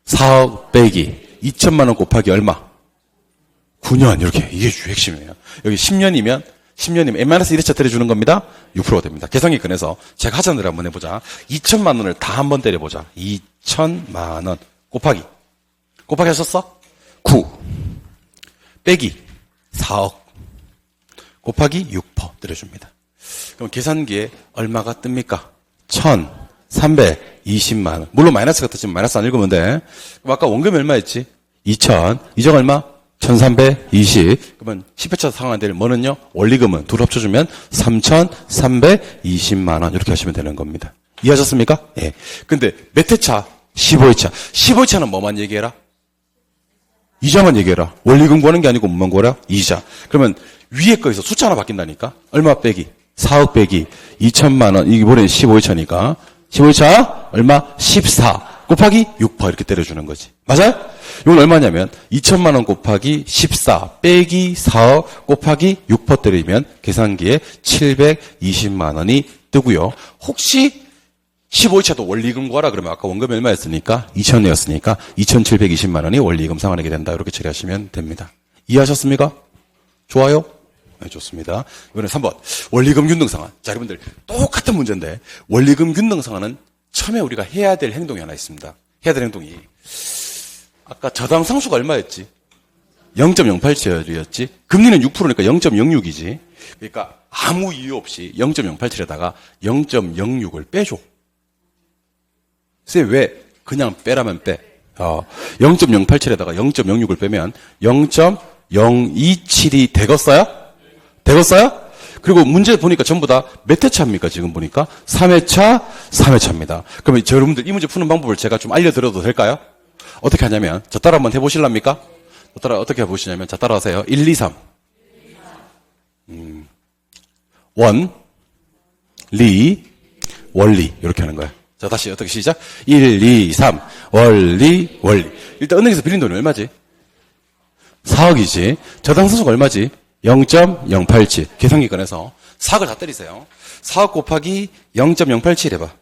4억 빼기 2천만 원 곱하기 얼마? 9년. 이렇게. 이게 주 핵심이에요. 여기 10년이면 n-1회차 때려주는 겁니다. 6%가 됩니다. 계산기 꺼내서 제가 하자는 대로 한번 해보자. 2천만 원을 다 한번 때려보자. 2천만 원 곱하기 하셨어? 9 빼기 4억 곱하기 6% 때려줍니다. 그럼 계산기에 얼마가 뜹니까? 1,320만 원. 물론 마이너스가 뜨지만 마이너스 안 읽으면 돼. 그럼 아까 원금이 얼마였지? 2,000. 이정 얼마? 1,320. 그러면 10회차 상환될 뭐는요? 원리금은 둘 합쳐주면 3,320만 원. 이렇게 하시면 되는 겁니다. 이해하셨습니까? 예. 근데 몇 회차? 15회차. 15회차는 뭐만 얘기해라? 이자만 얘기해라. 원리금 구하는 게 아니고 뭐만 구하라? 이자. 그러면 위에 거에서 숫자 하나 바뀐다니까? 얼마 빼기? 4억 빼기 2천만 원. 이번에 15회차니까. 15회차 얼마? 14 곱하기 6% 이렇게 때려주는 거지. 맞아요? 이건 얼마냐면 2천만 원 곱하기 14 빼기 4억 곱하기 6% 때리면 계산기에 720만 원이 뜨고요. 혹시 15회차도 원리금 구하라 그러면 아까 원금이 얼마였으니까 2천이었으니까 2,720만 원이 원리금 상환하게 된다. 이렇게 처리하시면 됩니다. 이해하셨습니까? 좋아요? 네, 좋습니다. 이번에 3번. 원리금 균등 상환. 자, 여러분들 똑같은 문제인데 원리금 균등 상환은 처음에 우리가 해야 될 행동이 하나 있습니다. 해야 될 행동이 아까 저당 상수가 얼마였지? 0.087이었지. 금리는 6%니까 0.06이지. 그러니까 아무 이유 없이 0.087에다가 0.06을 빼줘. 쌤, 왜? 그냥 빼라면 빼. 0.087에다가 0.06을 빼면 0.027이 되겠어요? 되겠어요? 그리고 문제 보니까 전부 다 몇 회차입니까? 지금 보니까 3회차, 3회차입니다. 그러면 여러분들 이 문제 푸는 방법을 제가 좀 알려드려도 될까요? 어떻게 하냐면 저 따라 한번 해보실랍니까? 저 따라 어떻게 해보시냐면 자 따라하세요. 1, 2, 3 원, 리, 원리 이렇게 하는 거예요. 자 다시 어떻게 시작? 1, 2, 3 원리, 원리. 일단 은행에서 빌린 돈이 얼마지? 4억이지. 저당소득 얼마지? 0.087 계산기 꺼내서 4억을 다 때리세요. 4억 곱하기 0.087 해봐.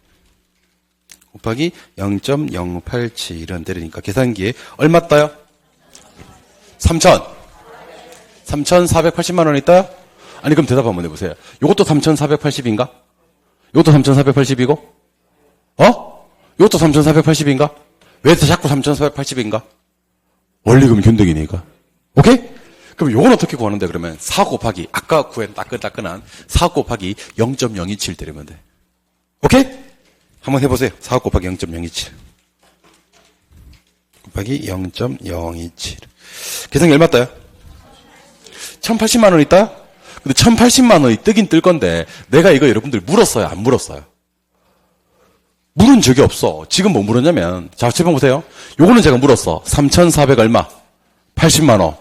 곱하기 0.087은 때리니까 계산기에 얼마 떠요? 3,480만 원이 떠요? 아니 그럼 대답 한번 해보세요. 요것도 3,480인가? 요것도 3,480이고? 요것도 3,480인가? 왜 자꾸 3,480인가? 원리금 변동이니까. 오케이? 그럼 요건 어떻게 구하는데 그러면 4 곱하기 아까 구한 따끈따끈한 4 곱하기 0.027 때리면 돼. 오케이? 한번 해보세요. 4 곱하기 0.027 곱하기 0.027 계산기 얼마 떠요? 1,080만 원이 떠요? 근데 1,080만 원이 뜨긴 뜰 건데 내가 이거 여러분들 물었어요? 안 물었어요? 물은 적이 없어. 지금 뭐 물었냐면 자, 제발 보세요. 요거는 제가 물었어. 3,400 얼마? 80만 원.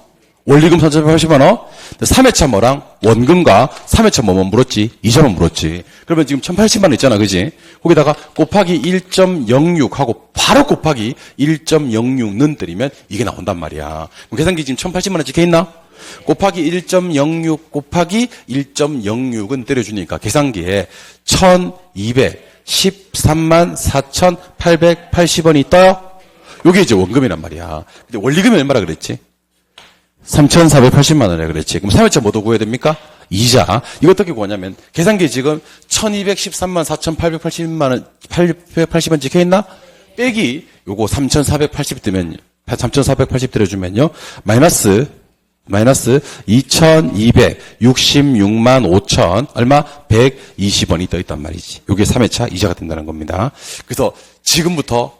원리금 3,480만 원. 3회차 뭐랑 원금과 3회차 뭐만 물었지? 이자만 물었지. 그러면 지금 1,080만 원 있잖아. 그지? 거기다가 곱하기 1.06 하고 바로 곱하기 1.06는 때리면 이게 나온단 말이야. 그럼 계산기 지금 1,080만 원 찍혀있나? 곱하기 1.06 곱하기 1.06은 때려주니까 계산기에 1,213만 4,880원이 떠요? 요게 이제 원금이란 말이야. 근데 원리금이 얼마라 그랬지? 3,480만 원이라 그랬지. 그럼 3회차 뭐도 구해야 됩니까? 이자. 이거 어떻게 구하냐면 계산기에 지금 1,213만 4,880만 원, 880원 찍혀있나? 빼기 요거 3,480 뜨면 3,480 들어주면요. 마이너스 2,266만 5천 얼마? 120원이 떠있단 말이지. 요게 3회차 이자가 된다는 겁니다. 그래서 지금부터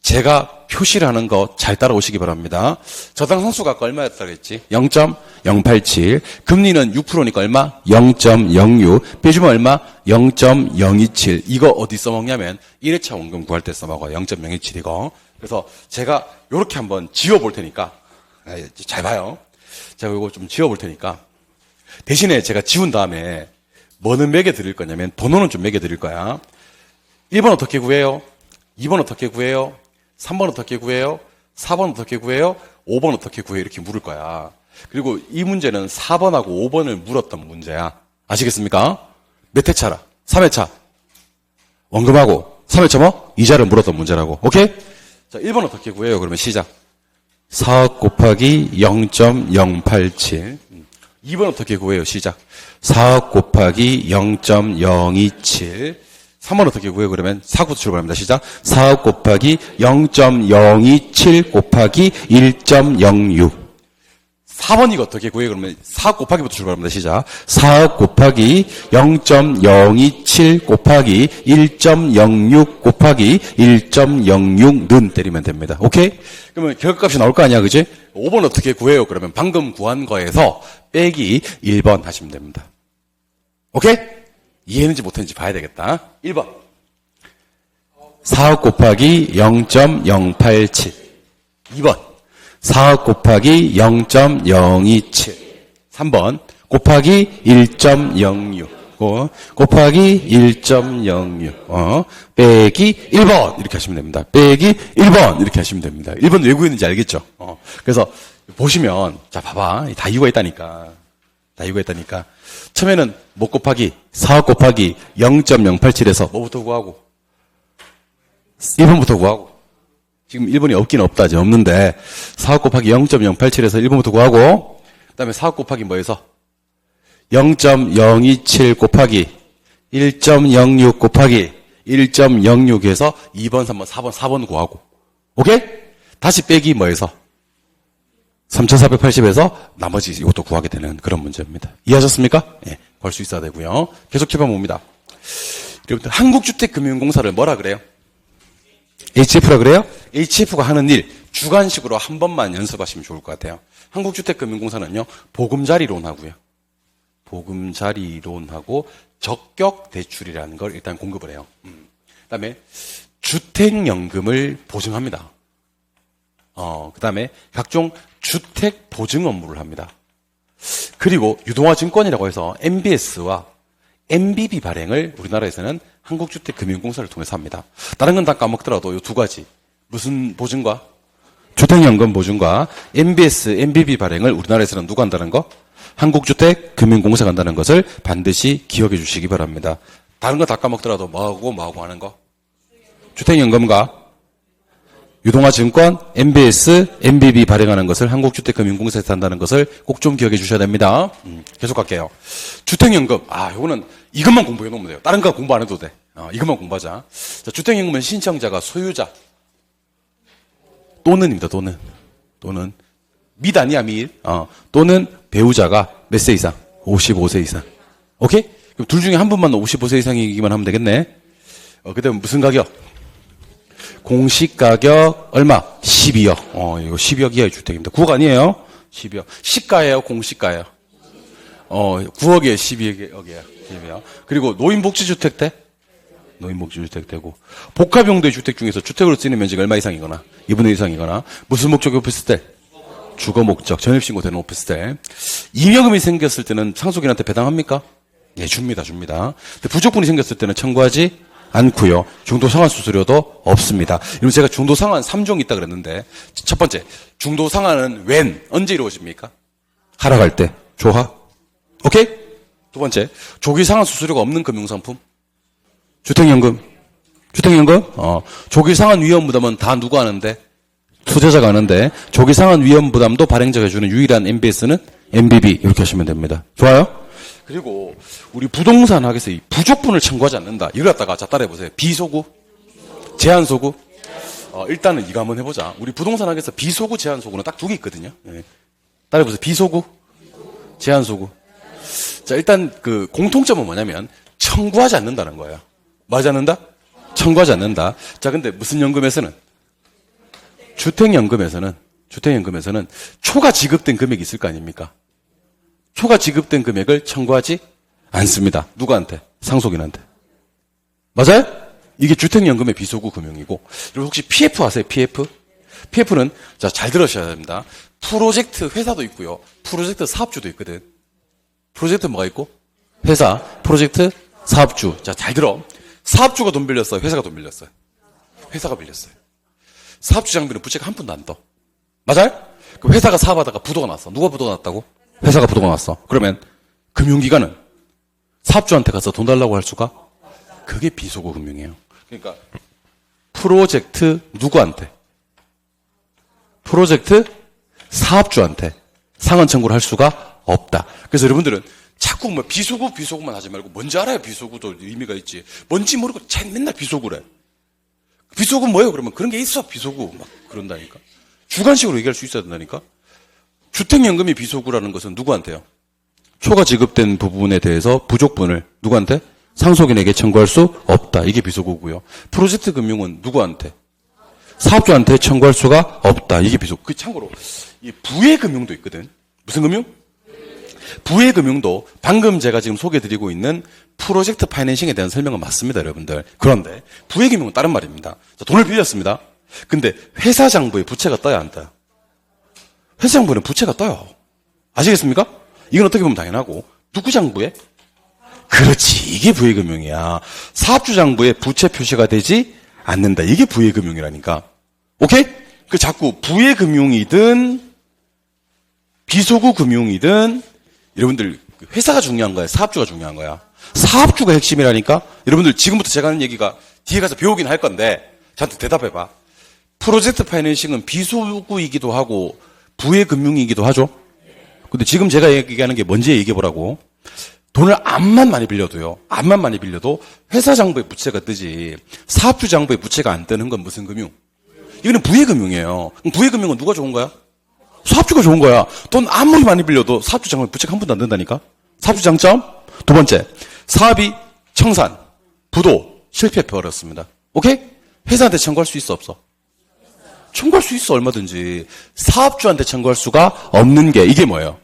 제가 표시를 하는 거 잘 따라오시기 바랍니다. 저당 상수가 아까 얼마였다고 했지? 0.087. 금리는 6%니까 얼마? 0.06. 빼주면 얼마? 0.027. 이거 어디 써먹냐면 1회차 원금 구할 때 써먹어요. 0.027 이거. 그래서 제가 요렇게 한번 지워볼 테니까 잘 봐요. 제가 이거 좀 지워볼 테니까 대신에 제가 지운 다음에 뭐는 매겨드릴 거냐면 번호는 좀 매겨드릴 거야. 1번 어떻게 구해요? 2번 어떻게 구해요? 3번 어떻게 구해요? 4번 어떻게 구해요? 5번 어떻게 구해요? 이렇게 물을 거야. 그리고 이 문제는 4번하고 5번을 물었던 문제야. 아시겠습니까? 몇 회차라? 3회차. 원금하고 3회차 뭐? 이자를 물었던 문제라고. 오케이? 자, 1번 어떻게 구해요? 그러면 시작. 4억 곱하기 0.087. 2번 어떻게 구해요? 시작. 4억 곱하기 0.027. 3번 어떻게 구해요? 그러면 4부터 출발합니다. 시작. 4억 곱하기 0.027 곱하기 1.06. 4번 이거 어떻게 구해요? 그러면 4억 곱하기부터 출발합니다. 시작. 4억 곱하기 0.027 곱하기 1.06 곱하기 1.06는 때리면 됩니다. 오케이? 그러면 결과값이 나올 거 아니야, 그지? 5번 어떻게 구해요? 그러면 방금 구한 거에서 빼기 1번 하시면 됩니다. 오케이? 이해했는지 못했는지 봐야 되겠다. 1번. 4억 곱하기 0.087. 2번. 4억 곱하기 0.027. 3번. 곱하기 1.06. 곱하기 1.06. 빼기 1번. 이렇게 하시면 됩니다. 빼기 1번. 이렇게 하시면 됩니다. 1번 왜 구했는지 알겠죠? 그래서 보시면, 자, 봐봐. 다 이유가 있다니까. 다 이유가 있다니까. 처음에는 뭐 곱하기 4억 곱하기 0.087에서 뭐부터 구하고 1번부터 구하고 지금 1번이 없긴 없다. 지금 없는데 4억 곱하기 0.087에서 1번부터 구하고 그 다음에 4억 곱하기 뭐에서 0.027 곱하기 1.06 곱하기 1.06에서 2번, 3번, 4번 구하고 오케이? 다시 빼기 뭐에서 3,480에서 나머지 이것도 구하게 되는 그런 문제입니다. 이해하셨습니까? 예. 벌 수 있어야 되고요. 계속 해봅니다. 여러분들 한국주택금융공사를 뭐라 그래요? HF라 그래요? HF가 하는 일 주관식으로 한 번만 연습하시면 좋을 것 같아요. 한국주택금융공사는요, 보금자리론하고요. 보금자리론하고 적격대출이라는 걸 일단 공급을 해요. 그다음에 주택연금을 보증합니다. 그다음에 각종 주택보증 업무를 합니다. 그리고 유동화증권이라고 해서 MBS와 MBB 발행을 우리나라에서는 한국주택금융공사를 통해서 합니다. 다른 건 다 까먹더라도 이 두 가지. 무슨 보증과? 주택연금 보증과 MBS, MBB 발행을 우리나라에서는 누가 한다는 거? 한국주택금융공사가 한다는 것을 반드시 기억해 주시기 바랍니다. 다른 거 다 까먹더라도 뭐하고 하는 거? 주택연금과 유동화증권, MBS, MBB 발행하는 것을 한국주택금융공사에서 한다는 것을 꼭 좀 기억해 주셔야 됩니다. 계속 갈게요. 주택연금, 요거는 이것만 공부해 놓으면 돼요. 다른 거 공부 안 해도 돼. 이것만 공부하자. 자, 주택연금은 신청자가 소유자 또는입니다. 또는 및 아니야 및. 또는 배우자가 몇 세 이상? 55세 이상. 오케이? 그럼 둘 중에 한 분만 55세 이상이기만 하면 되겠네. 그다음 무슨 가격? 공시가격 얼마? 12억. 이거 12억 이하의 주택입니다. 9억 아니에요? 12억. 시가예요? 공시가예요? 9억에 12억이에요. 12억. 그리고 노인복지주택 때? 노인복지주택 되고. 복합용도의 주택 중에서 주택으로 쓰이는 면적이 얼마 이상이거나 2분의 1 이상이거나 무슨 목적의 오피스텔? 주거 목적, 전입신고되는 오피스텔. 임여금이 생겼을 때는 상속인한테 배당합니까? 예, 줍니다. 근데 부족분이 생겼을 때는 청구하지 않고요. 중도상환 수수료도 없습니다. 이러면 제가 중도상환 3종 있다 그랬는데, 첫 번째, 중도상환은 언제 이루어집니까? 하락할 때. 조하. 오케이? 두 번째, 조기상환 수수료가 없는 금융상품. 주택연금. 조기상환 위험부담은 다 누가 하는데? 투자자가 하는데, 조기상환 위험부담도 발행자가 해주는 유일한 MBS는 MBB. 이렇게 하시면 됩니다. 좋아요? 그리고 우리 부동산 학에서 이 부족분을 청구하지 않는다. 이걸 갖다가 자 따라해보세요. 비소구, 제한소구. 일단은 이거 한번 해보자. 우리 부동산 학에서 비소구, 제한소구는 딱 두 개 있거든요. 네. 따라해보세요. 비소구, 제한소구. 자, 일단 그 공통점은 뭐냐면 청구하지 않는다는 거예요. 맞지 않는다? 청구하지 않는다. 자, 근데 무슨 연금에서는? 주택연금에서는 초과 지급된 금액이 있을 거 아닙니까? 초과 지급된 금액을 청구하지 않습니다. 누구한테? 상속인한테. 맞아요? 이게 주택연금의 비소구 금융이고. 그리고 혹시 PF 아세요? PF? PF는 자, 잘 들으셔야 됩니다. 프로젝트 회사도 있고요. 프로젝트 사업주도 있거든. 프로젝트 뭐가 있고? 회사, 프로젝트, 사업주. 자, 잘 들어. 사업주가 돈 빌렸어요? 회사가 돈 빌렸어요? 회사가 빌렸어요. 사업주 장비는 부채가 한 푼도 안 떠. 맞아요? 그럼 회사가 사업하다가 부도가 났어. 누가 부도가 났다고? 회사가 부도가 났어. 그러면 금융기관은 사업주한테 가서 돈 달라고 할 수가? 그게 비소구 금융이에요. 그러니까 프로젝트 누구한테? 프로젝트 사업주한테 상환 청구를 할 수가 없다. 그래서 여러분들은 자꾸 뭐 비소구만 하지 말고 뭔지 알아요. 비소구도 의미가 있지. 뭔지 모르고 맨날 비소구래. 비소구 뭐예요? 그러면 그런 게 있어. 비소구 막 그런다니까. 주관식으로 얘기할 수 있어야 된다니까. 주택연금이 비소구라는 것은 누구한테요? 초과 지급된 부분에 대해서 부족분을 누구한테? 상속인에게 청구할 수 없다. 이게 비소구고요. 프로젝트 금융은 누구한테? 사업주한테 청구할 수가 없다. 이게 비소구. 참고로 이 부의금융도 있거든. 무슨 금융? 부의금융도 방금 제가 지금 소개해드리고 있는 프로젝트 파이낸싱에 대한 설명은 맞습니다, 여러분들. 그런데 부의금융은 다른 말입니다. 자, 돈을 빌렸습니다. 근데 회사 장부에 부채가 떠야 안 떠요? 회사 장부에는 부채가 떠요. 아시겠습니까? 이건 어떻게 보면 당연하고. 누구 장부에? 그렇지. 이게 부의금융이야. 사업주 장부에 부채 표시가 되지 않는다. 이게 부의금융이라니까. 오케이? 그 자꾸 부의금융이든 비소구 금융이든 여러분들 회사가 중요한 거야? 사업주가 중요한 거야? 사업주가 핵심이라니까? 여러분들 지금부터 제가 하는 얘기가 뒤에 가서 배우긴 할 건데 저한테 대답해봐. 프로젝트 파이낸싱은 비소구이기도 하고 부의금융이기도 하죠? 근데 지금 제가 얘기하는 게 뭔지 얘기해보라고. 돈을 암만 많이 빌려도 회사 장부에 부채가 뜨지 사업주 장부에 부채가 안 뜨는 건 무슨 금융? 이거는 부의금융이에요. 그럼 부의금융은 누가 좋은 거야? 사업주가 좋은 거야. 돈 아무리 많이 빌려도 사업주 장부에 부채가 한 푼도 안 된다니까? 사업주 장점? 두 번째, 사업이 청산, 부도, 실패해버렸습니다. 오케이? 회사한테 청구할 수 있어, 없어? 청구할 수 있어, 얼마든지. 사업주한테 청구할 수가 없는 게 이게 뭐예요?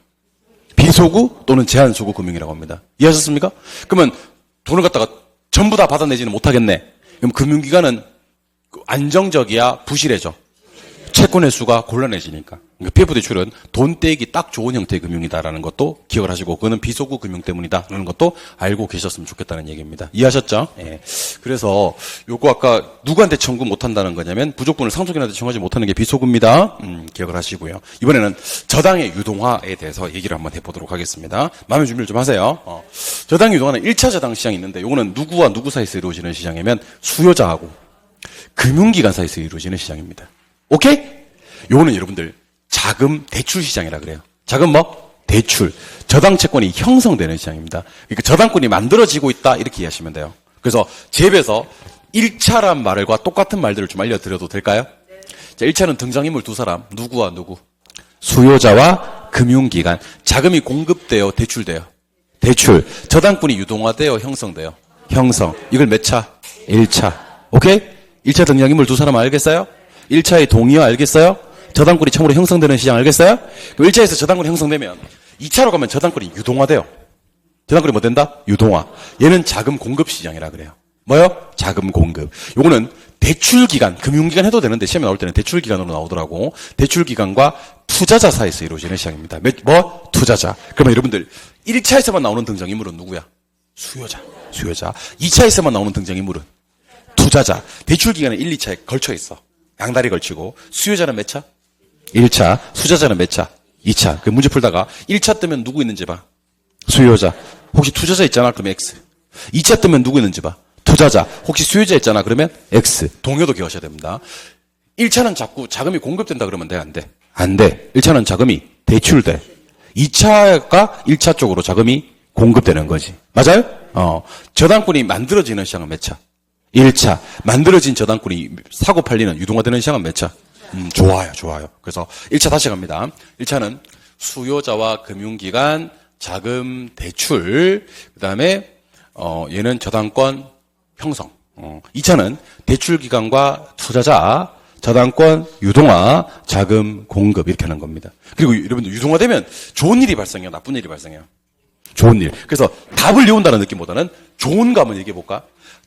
비소구 또는 제한소구 금융이라고 합니다. 이해하셨습니까? 그러면 돈을 갖다가 전부 다 받아내지는 못하겠네. 그럼 금융기관은 안정적이야, 부실해져. 채권의 수가 곤란해지니까. 그러니까 PF 대출은 돈 떼기 딱 좋은 형태의 금융이다라는 것도 기억을 하시고, 그거는 비소구 금융 때문이다라는 것도 알고 계셨으면 좋겠다는 얘기입니다. 이해하셨죠? 예. 그래서 요거 아까 누구한테 청구 못한다는 거냐면 부족분을 상속인한테 청구하지 못하는 게 비소구입니다. 기억을 하시고요. 이번에는 저당의 유동화에 대해서 얘기를 한번 해보도록 하겠습니다. 마음의 준비를 좀 하세요. 저당 유동화는 1차 저당 시장이 있는데 요거는 누구와 누구 사이에서 이루어지는 시장이면 수요자하고 금융기관 사이에서 이루어지는 시장입니다. 오케이? 요거는 여러분들 자금 대출 시장이라 그래요. 자금 뭐? 대출. 저당 채권이 형성되는 시장입니다. 그러니까 저당권이 만들어지고 있다 이렇게 이해하시면 돼요. 그래서 잽에서 1차란 말과 똑같은 말들을 좀 알려드려도 될까요? 자, 1차는 등장인물 두 사람. 누구와 누구? 수요자와 금융기관. 자금이 공급돼요? 대출돼요? 대출. 저당권이 유동화돼요? 형성돼요? 형성. 이걸 몇 차? 1차. 오케이? 1차 등장인물 두 사람 알겠어요? 1차의 동의어 알겠어요? 저당권이 처음으로 형성되는 시장 알겠어요? 그럼 1차에서 저당권이 형성되면 2차로 가면 저당권이 유동화돼요. 저당권이 뭐 된다? 유동화. 얘는 자금 공급 시장이라 그래요. 뭐요? 자금 공급. 요거는 대출기관, 금융기관 해도 되는데 시험에 나올 때는 대출기관으로 나오더라고. 대출기관과 투자자 사이에서 이루어지는 시장입니다. 뭐? 투자자. 그러면 여러분들 1차에서만 나오는 등장인물은 누구야? 수요자. 2차에서만 나오는 등장인물은 투자자. 대출기관은 1, 2차에 걸쳐 있어. 양다리 걸치고. 수요자는 몇 차? 1차. 수자자는 몇 차? 2차. 그 문제 풀다가 1차 뜨면 누구 있는지 봐. 수요자. 혹시 투자자 있잖아? 그러면 X. 2차 뜨면 누구 있는지 봐. 투자자. 혹시 수요자 있잖아? 그러면 X. 동요도 기억하셔야 됩니다. 1차는 자꾸 자금이 공급된다 그러면 돼? 안 돼? 안 돼. 1차는 자금이 대출돼. 2차가 1차 쪽으로 자금이 공급되는 거지. 맞아요? 저당권이 만들어지는 시장은 몇 차? 1차. 만들어진 저당권이 사고 팔리는 유동화되는 시장은 몇 차? 좋아요. 그래서 1차 다시 갑니다. 1차는 수요자와 금융기관, 자금, 대출, 그 다음에, 얘는 저당권 형성. 2차는 대출기관과 투자자, 저당권, 유동화, 자금, 공급, 이렇게 하는 겁니다. 그리고 여러분들 유동화되면 좋은 일이 발생해요? 나쁜 일이 발생해요? 좋은 일. 그래서 답을 외운다는 느낌보다는 좋은 거 한번 얘기해볼까?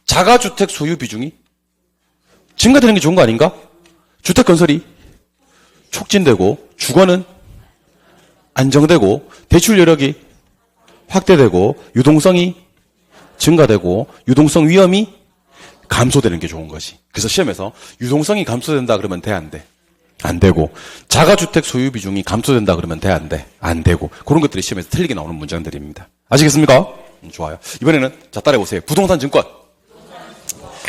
자가주택 소유 비중이 증가되는 게 좋은 거 아닌가? 주택 건설이 촉진되고 주거는 안정되고 대출 여력이 확대되고 유동성이 증가되고 유동성 위험이 감소되는 게 좋은 것이. 그래서 시험에서 유동성이 감소된다 그러면 돼, 안 돼? 안 되고 자가주택 소유 비중이 감소된다 그러면 돼, 안 돼? 안 되고 그런 것들이 시험에서 틀리게 나오는 문장들입니다. 아시겠습니까? 좋아요. 이번에는 자 따라해보세요. 부동산 증권.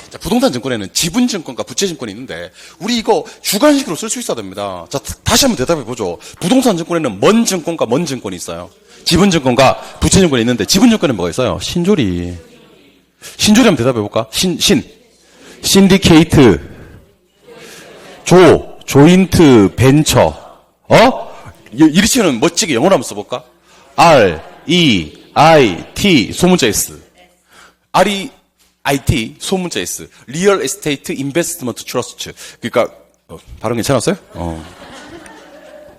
자, 부동산 증권에는 지분증권과 부채증권이 있는데 우리 이거 주관식으로 쓸 수 있어야 됩니다. 자, 다시 한번 대답해 보죠. 부동산 증권에는 뭔 증권과 뭔 증권이 있어요? 지분증권과 부채증권이 있는데 지분증권에는 뭐가 있어요? 신조리 한번 대답해 볼까? 신디케이트, 조인트 벤처. 이리치는 멋지게 영어로 한번 써볼까? REIT 소문자 S. REIT 소문자 S. 리얼 에스테이트 인베스트먼트 트러스트. 그러니까 발음 괜찮았어요?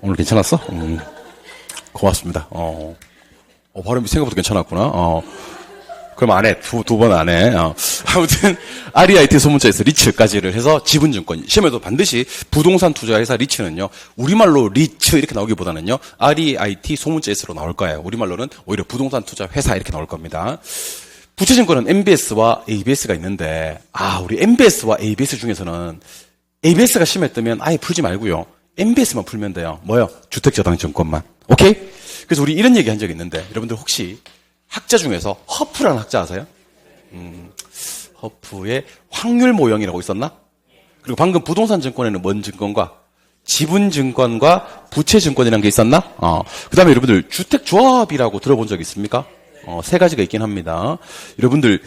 오늘 괜찮았어? 고맙습니다. 발음이 생각보다 괜찮았구나. 그럼 안 해. 두 번 안 해. 아무튼, REIT 소문자 S 리츠까지를 해서 지분증권. 시험에도 반드시 부동산 투자회사 리츠는요, 우리말로 리츠 이렇게 나오기보다는요, REIT 소문자 S로 나올 거예요. 우리말로는 오히려 부동산 투자 회사 이렇게 나올 겁니다. 부채증권은 MBS와 ABS가 있는데, 우리 MBS와 ABS 중에서는 ABS가 시험에 뜨면 아예 풀지 말고요. MBS만 풀면 돼요. 뭐요? 주택저당증권만. 오케이? 그래서 우리 이런 얘기 한 적이 있는데, 여러분들 혹시 학자 중에서 허프라는 학자 아세요? 허프의 확률 모형이라고 있었나? 그리고 방금 부동산 증권에는 뭔 증권과 지분증권과 부채증권이라는 게 있었나? 그 다음에 여러분들 주택조합이라고 들어본 적 있습니까? 세 가지가 있긴 합니다. 여러분들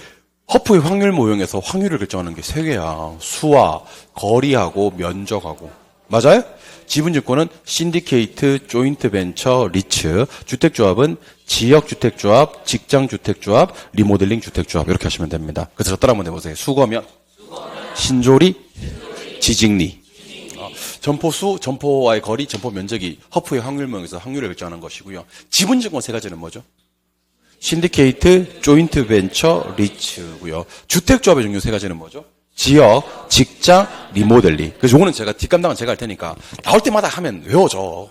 허프의 확률 모형에서 확률을 결정하는 게 세 개야. 수와, 거리하고, 면적하고. 맞아요? 지분증권은 신디케이트, 조인트 벤처, 리츠, 주택조합은 지역주택조합, 직장주택조합, 리모델링 주택조합 이렇게 하시면 됩니다. 그래서 저 따라 한번 해보세요. 수거면, 신조리, 지직리. 점포수, 점포와의 거리, 점포 면적이 허프의 확률명에서 확률을 결정하는 것이고요. 지분증권 세 가지는 뭐죠? 신디케이트, 조인트 벤처, 리츠고요. 주택조합의 종류 세 가지는 뭐죠? 지역, 직장, 리모델링. 그래서 요거는 제가 뒷감당은 제가 할 테니까 나올 때마다 하면 외워져.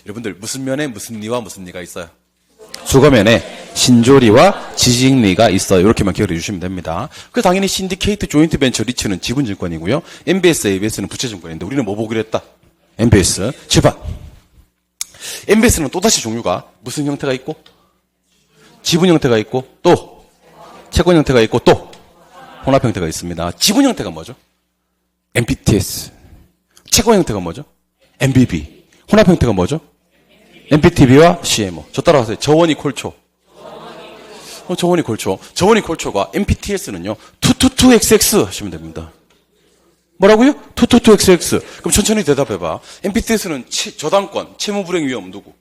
여러분들 무슨 면에 무슨 리와 무슨 리가 있어요? 수거면에 신조리와 지직리가 있어요. 이렇게만 기억해 주시면 됩니다. 그래서 당연히 신디케이트, 조인트 벤처, 리츠는 지분증권이고요. MBS, ABS는 부채증권인데 우리는 뭐 보기로 했다? MBS. 7번. MBS는 또다시 종류가 무슨 형태가 있고? 지분 형태가 있고 또 채권 형태가 있고 또 혼합 형태가 있습니다. 지분 형태가 뭐죠? MPTS. 채권 형태가 뭐죠? MBB. 혼합 형태가 뭐죠? MPTB와 CMO. 저 따라가세요. 저원이 콜초. 저원이 콜초. 저원이 콜초가 MPTS는요. 222XX 하시면 됩니다. 뭐라고요? 222XX. 그럼 천천히 대답해봐. MPTS는 저당권, 채무불이행 위험 누구?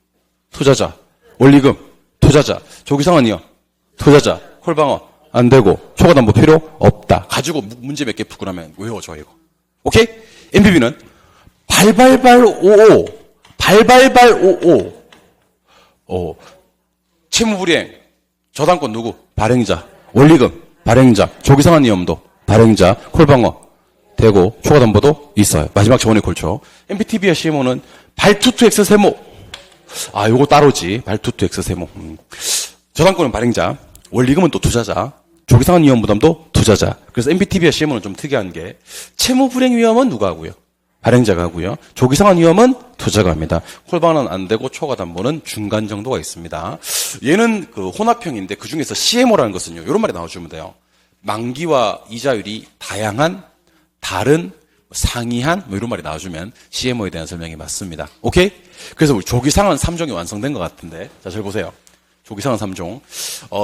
투자자. 원리금. 투자자. 조기상환이요. 투자자. 콜방어. 안 되고. 초과담보 필요 없다. 가지고 문제 몇 개 풀고 나면 외워줘 이거. 오케이? MBB는 발발발 55. 발발발 55. 채무불이행. 저당권 누구? 발행자. 원리금. 발행자. 조기상환 위험도. 발행자. 콜방어. 되고. 초과담보도 있어요. 마지막 저원의 콜초. MPTB와 CMO는 발투투X 세모. 요거 따로지. 발투투X 세모. 저당권은 발행자. 원리금은 또 투자자. 조기상환 위험 부담도 투자자. 그래서 MPTB와 CMO는 좀 특이한 게 채무불이행 위험은 누가 하고요? 발행자가 하고요. 조기상환 위험은 투자가 합니다. 콜방은 안 되고 초과담보는 중간 정도가 있습니다. 얘는 그 혼합형인데 그 중에서 CMO라는 것은요. 이런 말이 나와주면 돼요. 만기와 이자율이 다양한, 다른, 상이한 이런 말이 나와주면 CMO에 대한 설명이 맞습니다. 오케이? 그래서 우리 조기상환 3종이 완성된 것 같은데 자, 잘 보세요. 조기상환 3종.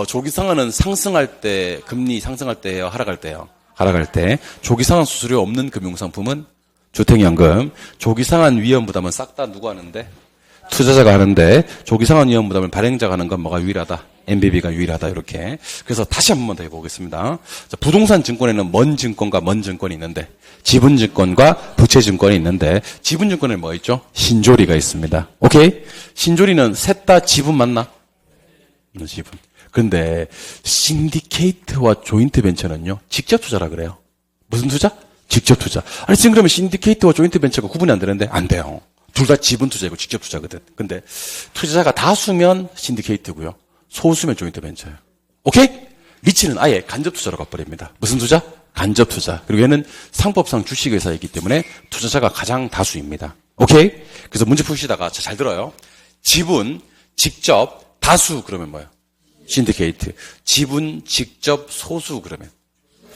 조기상환은 상승할 때, 금리 상승할 때예요, 하락할 때요? 하락할 때. 조기상환 수수료 없는 금융상품은 주택연금. 조기상환 위험 부담은 싹 다 누가 하는데? 투자자가 하는데, 조기상환 위험 부담을 발행자가 하는 건 뭐가 유일하다? MBB가 유일하다, 이렇게. 그래서 다시 한 번 더 해보겠습니다. 자, 부동산 증권에는 먼 증권과 먼 증권이 있는데, 지분증권과 부채증권이 있는데, 지분증권에는 뭐가 있죠? 신조리가 있습니다. 오케이? 신조리는 셋 다 지분 맞나? 지분. 그런데 신디케이트와 조인트 벤처는요. 직접 투자라 그래요. 무슨 투자? 직접 투자. 아니 지금 그러면 신디케이트와 조인트 벤처가 구분이 안 되는데 안 돼요. 둘 다 지분 투자이고 직접 투자거든. 근데 투자자가 다수면 신디케이트고요. 소수면 조인트 벤처예요. 오케이? 리츠는 아예 간접 투자로 가버립니다. 무슨 투자? 간접 투자. 그리고 얘는 상법상 주식회사이기 때문에 투자자가 가장 다수입니다. 오케이? 그래서 문제 푸시다가 잘 들어요. 지분, 직접, 다수 그러면 뭐예요? 신디케이트. 지분, 직접, 소수 그러면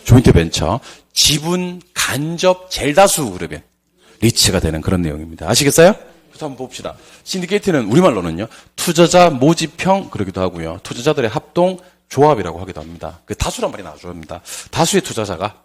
조인트 벤처. 지분, 간접, 제일 다수 그러면 리츠가 되는 그런 내용입니다. 아시겠어요? 그래서 한번 봅시다. 신디케이트는 우리말로는요. 투자자 모집형 그러기도 하고요. 투자자들의 합동 조합이라고 하기도 합니다. 그 다수란 말이 나와줍니다. 다수의 투자자가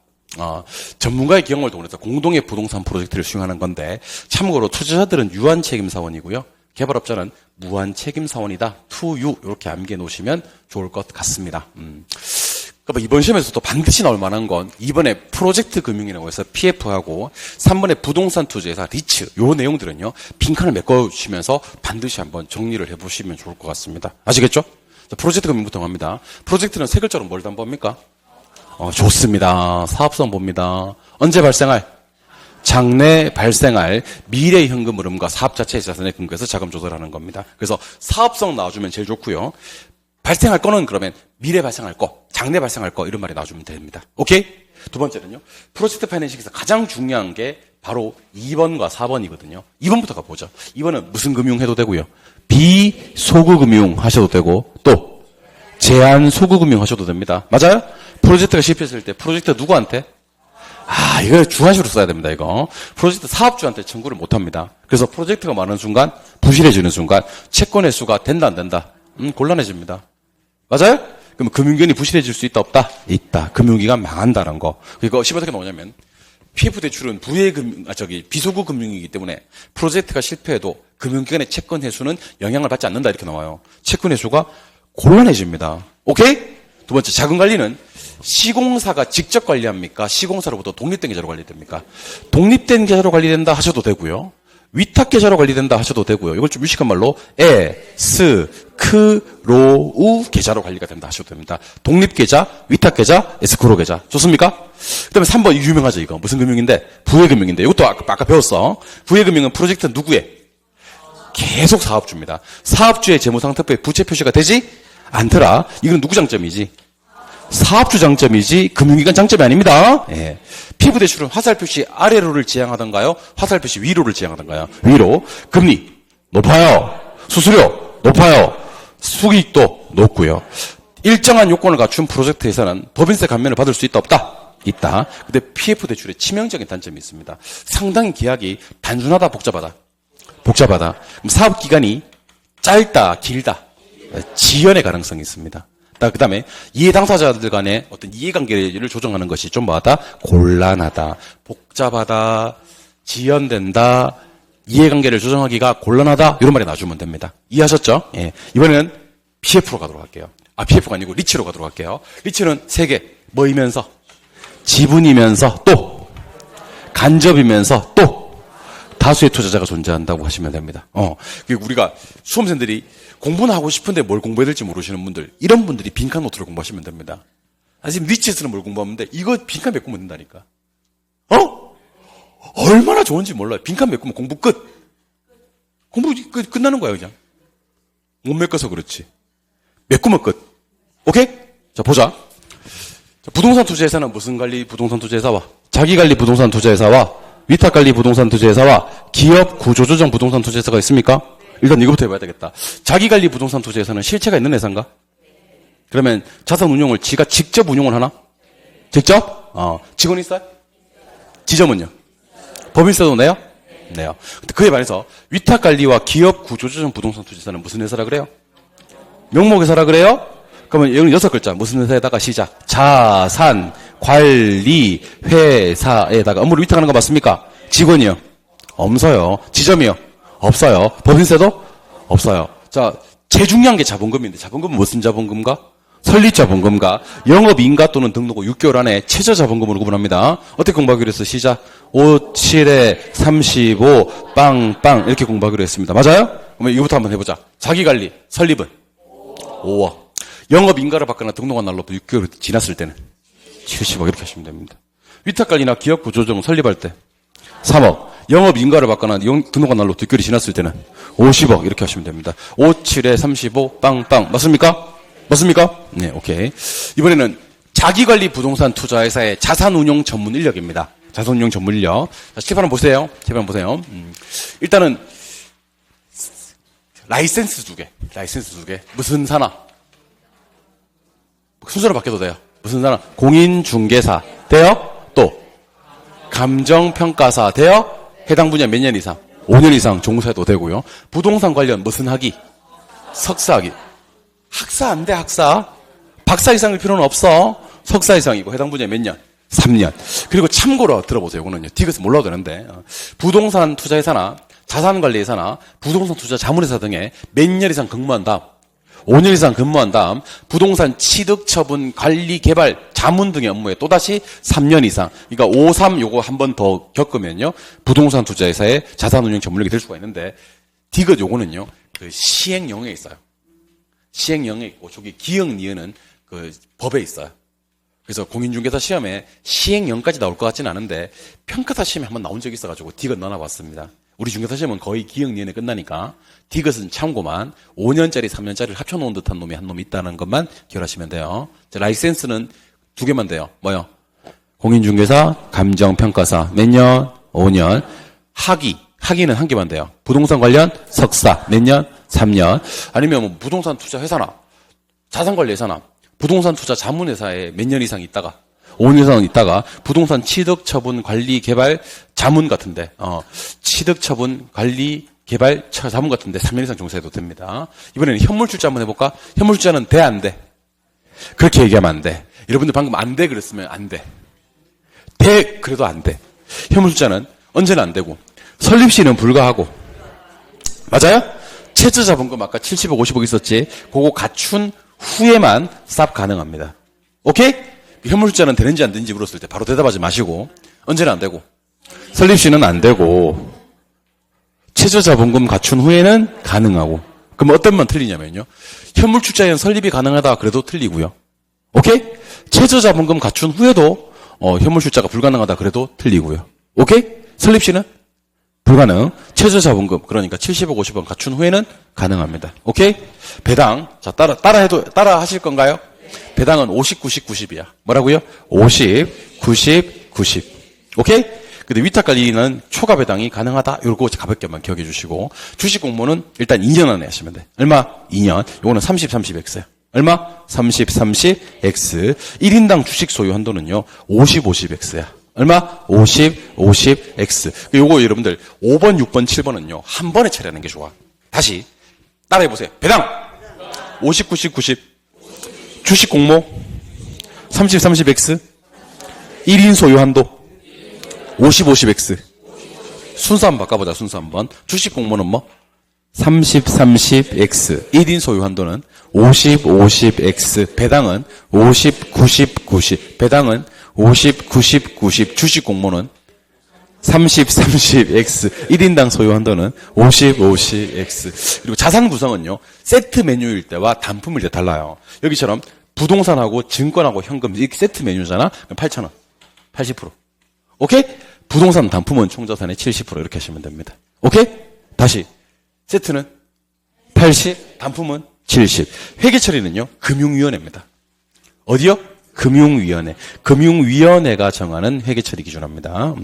전문가의 경험을 통해서 공동의 부동산 프로젝트를 수행하는 건데 참고로 투자자들은 유한 책임 사원이고요. 개발업자는 무한 책임 사원이다. 투유 이렇게 암기해 놓으시면 좋을 것 같습니다. 그러니까 이번 시험에서도 반드시 나올 만한 건 2번에 프로젝트 금융이라고 해서 PF하고 3번에 부동산 투자회사 리츠 요 내용들은요. 빈칸을 메꿔주시면서 반드시 한번 정리를 해보시면 좋을 것 같습니다. 아시겠죠? 자, 프로젝트 금융부터 갑니다. 프로젝트는 세 글자로 뭘 담보합니까? 좋습니다. 사업성 봅니다. 언제 발생할? 장래 발생할 미래 현금 흐름과 사업 자체의 자산에 근거해서 자금 조달하는 겁니다. 그래서 사업성 나와주면 제일 좋고요. 발생할 거는 그러면 미래 발생할 거, 장래 발생할 거 이런 말이 나와주면 됩니다. 오케이? 두 번째는요. 프로젝트 파이낸싱에서 가장 중요한 게 바로 2번과 4번이거든요. 2번부터 가보죠. 2번은 무슨 금융 해도 되고요. 비소구 금융 하셔도 되고 또 제한 소구 금융 하셔도 됩니다. 맞아요? 프로젝트가 실패했을 때 프로젝트 누구한테? 이거 주관식으로 써야 됩니다, 이거. 프로젝트 사업주한테 청구를 못 합니다. 그래서 프로젝트가 많은 순간, 부실해지는 순간, 채권의 수가 된다, 안 된다? 곤란해집니다. 맞아요? 그럼 금융기관이 부실해질 수 있다, 없다? 있다. 금융기관 망한다는 거. 이거 시험 어떻게 나오냐면, PF 대출은 비소구 금융이기 때문에 프로젝트가 실패해도 금융기관의 채권 회수는 영향을 받지 않는다 이렇게 나와요. 채권 회수가 곤란해집니다. 오케이? 두 번째, 자금관리는 시공사가 직접 관리합니까? 시공사로부터 독립된 계좌로 관리됩니까? 독립된 계좌로 관리된다 하셔도 되고요. 위탁 계좌로 관리된다 하셔도 되고요. 이걸 좀 유식한 말로 에스크로우 계좌로 관리가 된다 하셔도 됩니다. 독립 계좌, 위탁 계좌, 에스크로 계좌. 좋습니까? 그다음에 3번 유명하죠 이거. 무슨 금융인데? 부의금융인데. 이것도 아까 배웠어. 부의금융은 프로젝트 누구의? 계속 사업주입니다. 사업주의 재무상태표에 부채 표시가 되지 않더라. 이건 누구 장점이지? 사업주 장점이지 금융기관 장점이 아닙니다. 예. 피부 대출은 화살표시 아래로를 지향하던가요? 화살표시 위로를 지향하던가요? 위로. 금리 높아요. 수수료 높아요. 수익도 높고요. 일정한 요건을 갖춘 프로젝트에서는 법인세 감면을 받을 수 있다 없다? 있다. 근데 PF 대출의 치명적인 단점이 있습니다. 상당히 계약이 단순하다 복잡하다? 복잡하다. 그럼 사업기간이 짧다 길다? 지연의 가능성이 있습니다. 그 다음에 이해 당사자들 간의 어떤 이해관계를 조정하는 것이 좀 뭐하다? 곤란하다, 복잡하다, 지연된다, 이해관계를 조정하기가 곤란하다 이런 말에 놔주면 됩니다. 이해하셨죠? 예. 이번에는 PF로 가도록 할게요. PF가 아니고 리치로 가도록 할게요. 리치는 3개 뭐이면서? 지분이면서 또 간접이면서 또 다수의 투자자가 존재한다고 하시면 됩니다. 우리가 수험생들이 공부는 하고 싶은데 뭘 공부해야 될지 모르시는 분들, 이런 분들이 빈칸 노트를 공부하시면 됩니다. 지금 리치에서는 뭘 공부하는데 이거 빈칸 메꾸면 된다니까. 얼마나 좋은지 몰라요. 빈칸 메꾸면 공부 끝. 공부 끝나는 거야 그냥. 못 메꿔서 그렇지. 메꾸면 끝. 오케이? 자 보자. 자, 부동산 투자회사는 무슨 관리 부동산 투자회사와 자기관리 부동산 투자회사와 위탁관리 부동산 투자회사와 기업 구조조정 부동산 투자회사가 있습니까? 일단 이거부터 해봐야 되겠다. 자기관리 부동산 투자회사는 실체가 있는 회사인가? 그러면 자산 운용을 지가 직접 운용을 하나? 직접? 직원 있어요? 지점은요? 법인세도 내요? 내요. 그에 반해서 위탁관리와 기업 구조조정 부동산 투자회사는 무슨 회사라 그래요? 명목회사라 그래요? 그러면 여기는 6글자. 무슨 회사에다가 시작. 자산 관리 회사에다가 업무를 위탁하는 거 맞습니까? 직원이요? 없어요. 지점이요? 없어요. 법인세도? 없어요. 자, 제일 중요한 게 자본금인데 자본금은 무슨 자본금과? 설립자본금과 영업인가 또는 등록 후 6개월 안에 최저자본금으로 구분합니다. 어떻게 공부하기로 했어? 시작. 5, 7에 35, 빵빵 이렇게 공부하기로 했습니다. 맞아요? 그러면 이거부터 한번 해보자. 자기관리, 설립은? 5억. 영업인가를 받거나 등록한 날로부터 6개월 지났을 때는 70억 이렇게 하시면 됩니다. 위탁관리나 기업구조조정 설립할 때 3억. 영업인가를 받거나 등록한 날로부터 6개월이 지났을 때는 50억 이렇게 하시면 됩니다. 5, 7에 35, 빵빵. 맞습니까? 맞습니까? 네, 오케이. 이번에는 자기관리 부동산 투자회사의 자산운용 전문 인력입니다. 자산운용 전문 인력. 자, 칠판 한번 보세요. 칠판 보세요. 일단은 라이센스 2개. 라이센스 2개. 무슨 산하? 순서로 바뀌어도 돼요. 무슨 산하? 공인중개사. 돼요? 또 감정평가사. 돼요? 해당 분야 몇 년 이상? 5년 이상 종사해도 되고요. 부동산 관련 무슨 학위? 석사학위. 학사 안 돼, 학사. 박사 이상일 필요는 없어. 석사 이상이고 해당 분야 몇 년? 3년. 그리고 참고로 들어보세요. 이거는요. 디귿은 몰라도 되는데 부동산 투자회사나 자산관리회사나 부동산 투자 자문회사 등에 몇 년 이상 근무한 다음 5년 이상 근무한 다음 부동산 취득, 처분, 관리, 개발, 자문 등의 업무에 또다시 3년 이상. 그러니까 5, 3 요거 한 번 더 겪으면요. 부동산 투자회사의 자산운용 전문력이 될 수가 있는데 디귿 요거는요. 그 시행 영역에 있어요. 시행 영역에 있고 저기 기역 니은은 그 법에 있어요. 그래서 공인중개사 시험에 시행령까지 나올 것 같지는 않은데 평가사 시험에 한번 나온 적이 있어가지고 디귿 넣어봤습니다. 우리 중개사 시험은 거의 기역 니은에 끝나니까 디귿은 참고만 5년짜리 3년짜리를 합쳐놓은 듯한 놈이 한 놈이 있다는 것만 기억하시면 돼요. 자, 라이센스는 2개만 돼요. 뭐요? 공인중개사, 감정평가사 몇 년? 5년. 학위는 1개만 돼요. 부동산 관련 석사 몇 년? 3년. 아니면 뭐 부동산 투자 회사나 자산관리회사나 부동산 투자 자문회사에 몇 년 이상 있다가 5년 이상 있다가 부동산 취득, 처분, 관리, 개발, 자문 같은데 취득, 처분, 관리, 개발, 자문 같은데 3년 이상 종사해도 됩니다. 이번에는 현물출자 한번 해볼까? 현물출자는 돼, 안 돼? 그렇게 얘기하면 안 돼. 여러분들 방금 안 돼 그랬으면 안 돼. 돼 그래도 안 돼. 현물주자는 언제나 안 되고 설립시는 불가하고. 맞아요? 최저자본금 아까 70억, 50억 있었지? 그거 갖춘 후에만 쌉 가능합니다. 오케이? 현물주자는 되는지 안 되는지 물었을 때 바로 대답하지 마시고 언제나 안 되고 설립시는 안 되고 최저자본금 갖춘 후에는 가능하고. 그럼 어떤 만 틀리냐면요. 현물주자에는 설립이 가능하다 그래도 틀리고요. 오케이? 최저자본금 갖춘 후에도 현물주자가 불가능하다 그래도 틀리고요. 오케이? 설립시는 불가능. 최저자본금 그러니까 70억 50억 갖춘 후에는 가능합니다. 오케이? 배당 자 따라 하실 건가요? 배당은 50, 90, 90이야. 뭐라고요? 50, 90, 90. 오케이? 근데 위탁관리는 초과 배당이 가능하다. 요거 가볍게만 기억해 주시고 주식 공모는 일단 2년 안에 하시면 돼. 얼마? 2년. 요거는 30, 30X야. 얼마? 30, 30X. 1인당 주식 소유 한도는요. 50, 50X야. 얼마? 50, 50X. 요거 여러분들 5번, 6번, 7번은요. 한 번에 처리하는 게 좋아. 다시 따라해 보세요. 배당 50, 90, 90. 주식 공모 30, 30X. 1인 소유 한도 50, 50X. 순서 한번 바꿔보자. 순서 한번. 주식 공모는 뭐? 30, 30X. 1인 소유 한도는 50, 50X. 배당은 50, 90, 90. 배당은 50, 90, 90. 주식 공모는 30, 30X. 1인당 소유 한도는 50, 50X. 그리고 자산 구성은요. 세트 메뉴일 때와 단품일 때 달라요. 여기처럼 부동산하고 증권하고 현금 이게 세트 메뉴잖아. 그럼 8,000원. 80%. 오케이? 부동산 단품은 총자산의 70% 이렇게 하시면 됩니다. 오케이? 다시. 세트는 80, 단품은 70. 회계 처리는요. 금융위원회입니다. 어디요? 금융위원회. 금융위원회가 정하는 회계 처리 기준합니다.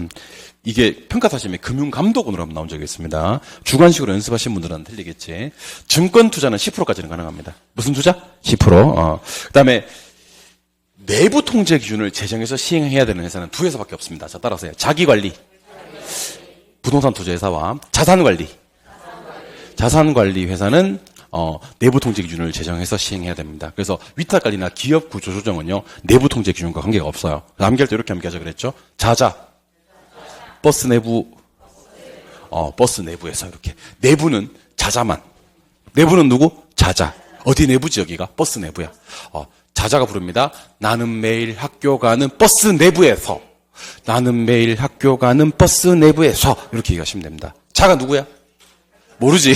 이게 평가 타시면 금융감독원으로 한번 나온 적이 있습니다. 주관식으로 연습하신 분들은 틀리겠지. 증권 투자는 10%까지는 가능합니다. 무슨 투자? 10%. 그다음에 내부 통제 기준을 제정해서 시행해야 되는 회사는 두 회사밖에 없습니다. 자, 따라서요. 자기관리, 부동산 투자 회사와 자산관리. 자산관리 회사는 내부 통제 기준을 제정해서 시행해야 됩니다. 그래서 위탁관리나 기업 구조 조정은요. 내부 통제 기준과 관계가 없어요. 암기할 때 이렇게 암기하자 그랬죠. 자자, 버스 내부, 버스 내부에서 이렇게. 내부는 자자만. 내부는 누구? 자자. 어디 내부지 여기가? 버스 내부야. 자자가 부릅니다. 나는 매일 학교 가는 버스 내부에서. 나는 매일 학교 가는 버스 내부에서. 이렇게 얘기하시면 됩니다. 자가 누구야? 모르지.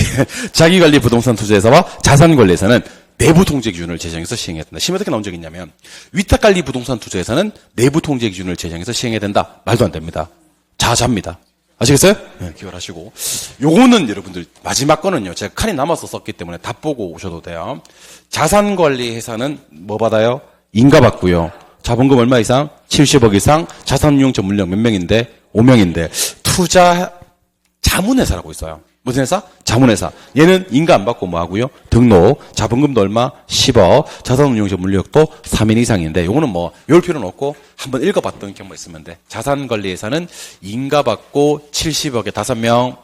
자기관리 부동산 투자회사와 자산관리회사는 내부 통제 기준을 제정해서 시행해야 된다. 시험 어떻게 나온 적이 있냐면 위탁관리 부동산 투자회사는 내부 통제 기준을 제정해서 시행해야 된다. 말도 안 됩니다. 자자입니다. 아시겠어요? 네, 기억하시고. 요거는 여러분들 마지막 거는요. 제가 칸이 남아서 썼기 때문에 다 보고 오셔도 돼요. 자산관리회사는 뭐 받아요? 인가 받고요. 자본금 얼마 이상? 70억 이상. 자산운용 전문령 몇 명인데? 5명인데. 투자 자문회사라고 있어요. 무슨 회사? 자문회사. 얘는 인가 안 받고 뭐 하고요? 등록. 자본금도 얼마? 10억. 자산운용 전문력도 3인 이상인데 요거는 뭐 외울 필요는 없고 한번 읽어봤던 경우가 있으면 돼. 자산관리회사는 인가 받고 70억에 5명.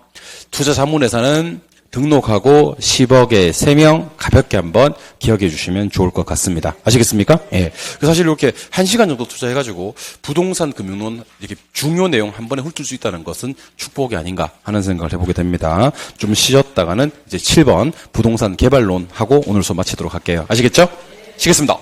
투자자문회사는 등록하고 10억에 3명 가볍게 한번 기억해 주시면 좋을 것 같습니다. 아시겠습니까? 예. 사실 이렇게 1시간 정도 투자해가지고 부동산 금융론 이렇게 중요 내용 한 번에 훑을 수 있다는 것은 축복이 아닌가 하는 생각을 해보게 됩니다. 좀 쉬었다가는 이제 7번 부동산 개발론 하고 오늘 수업 마치도록 할게요. 아시겠죠? 쉬겠습니다.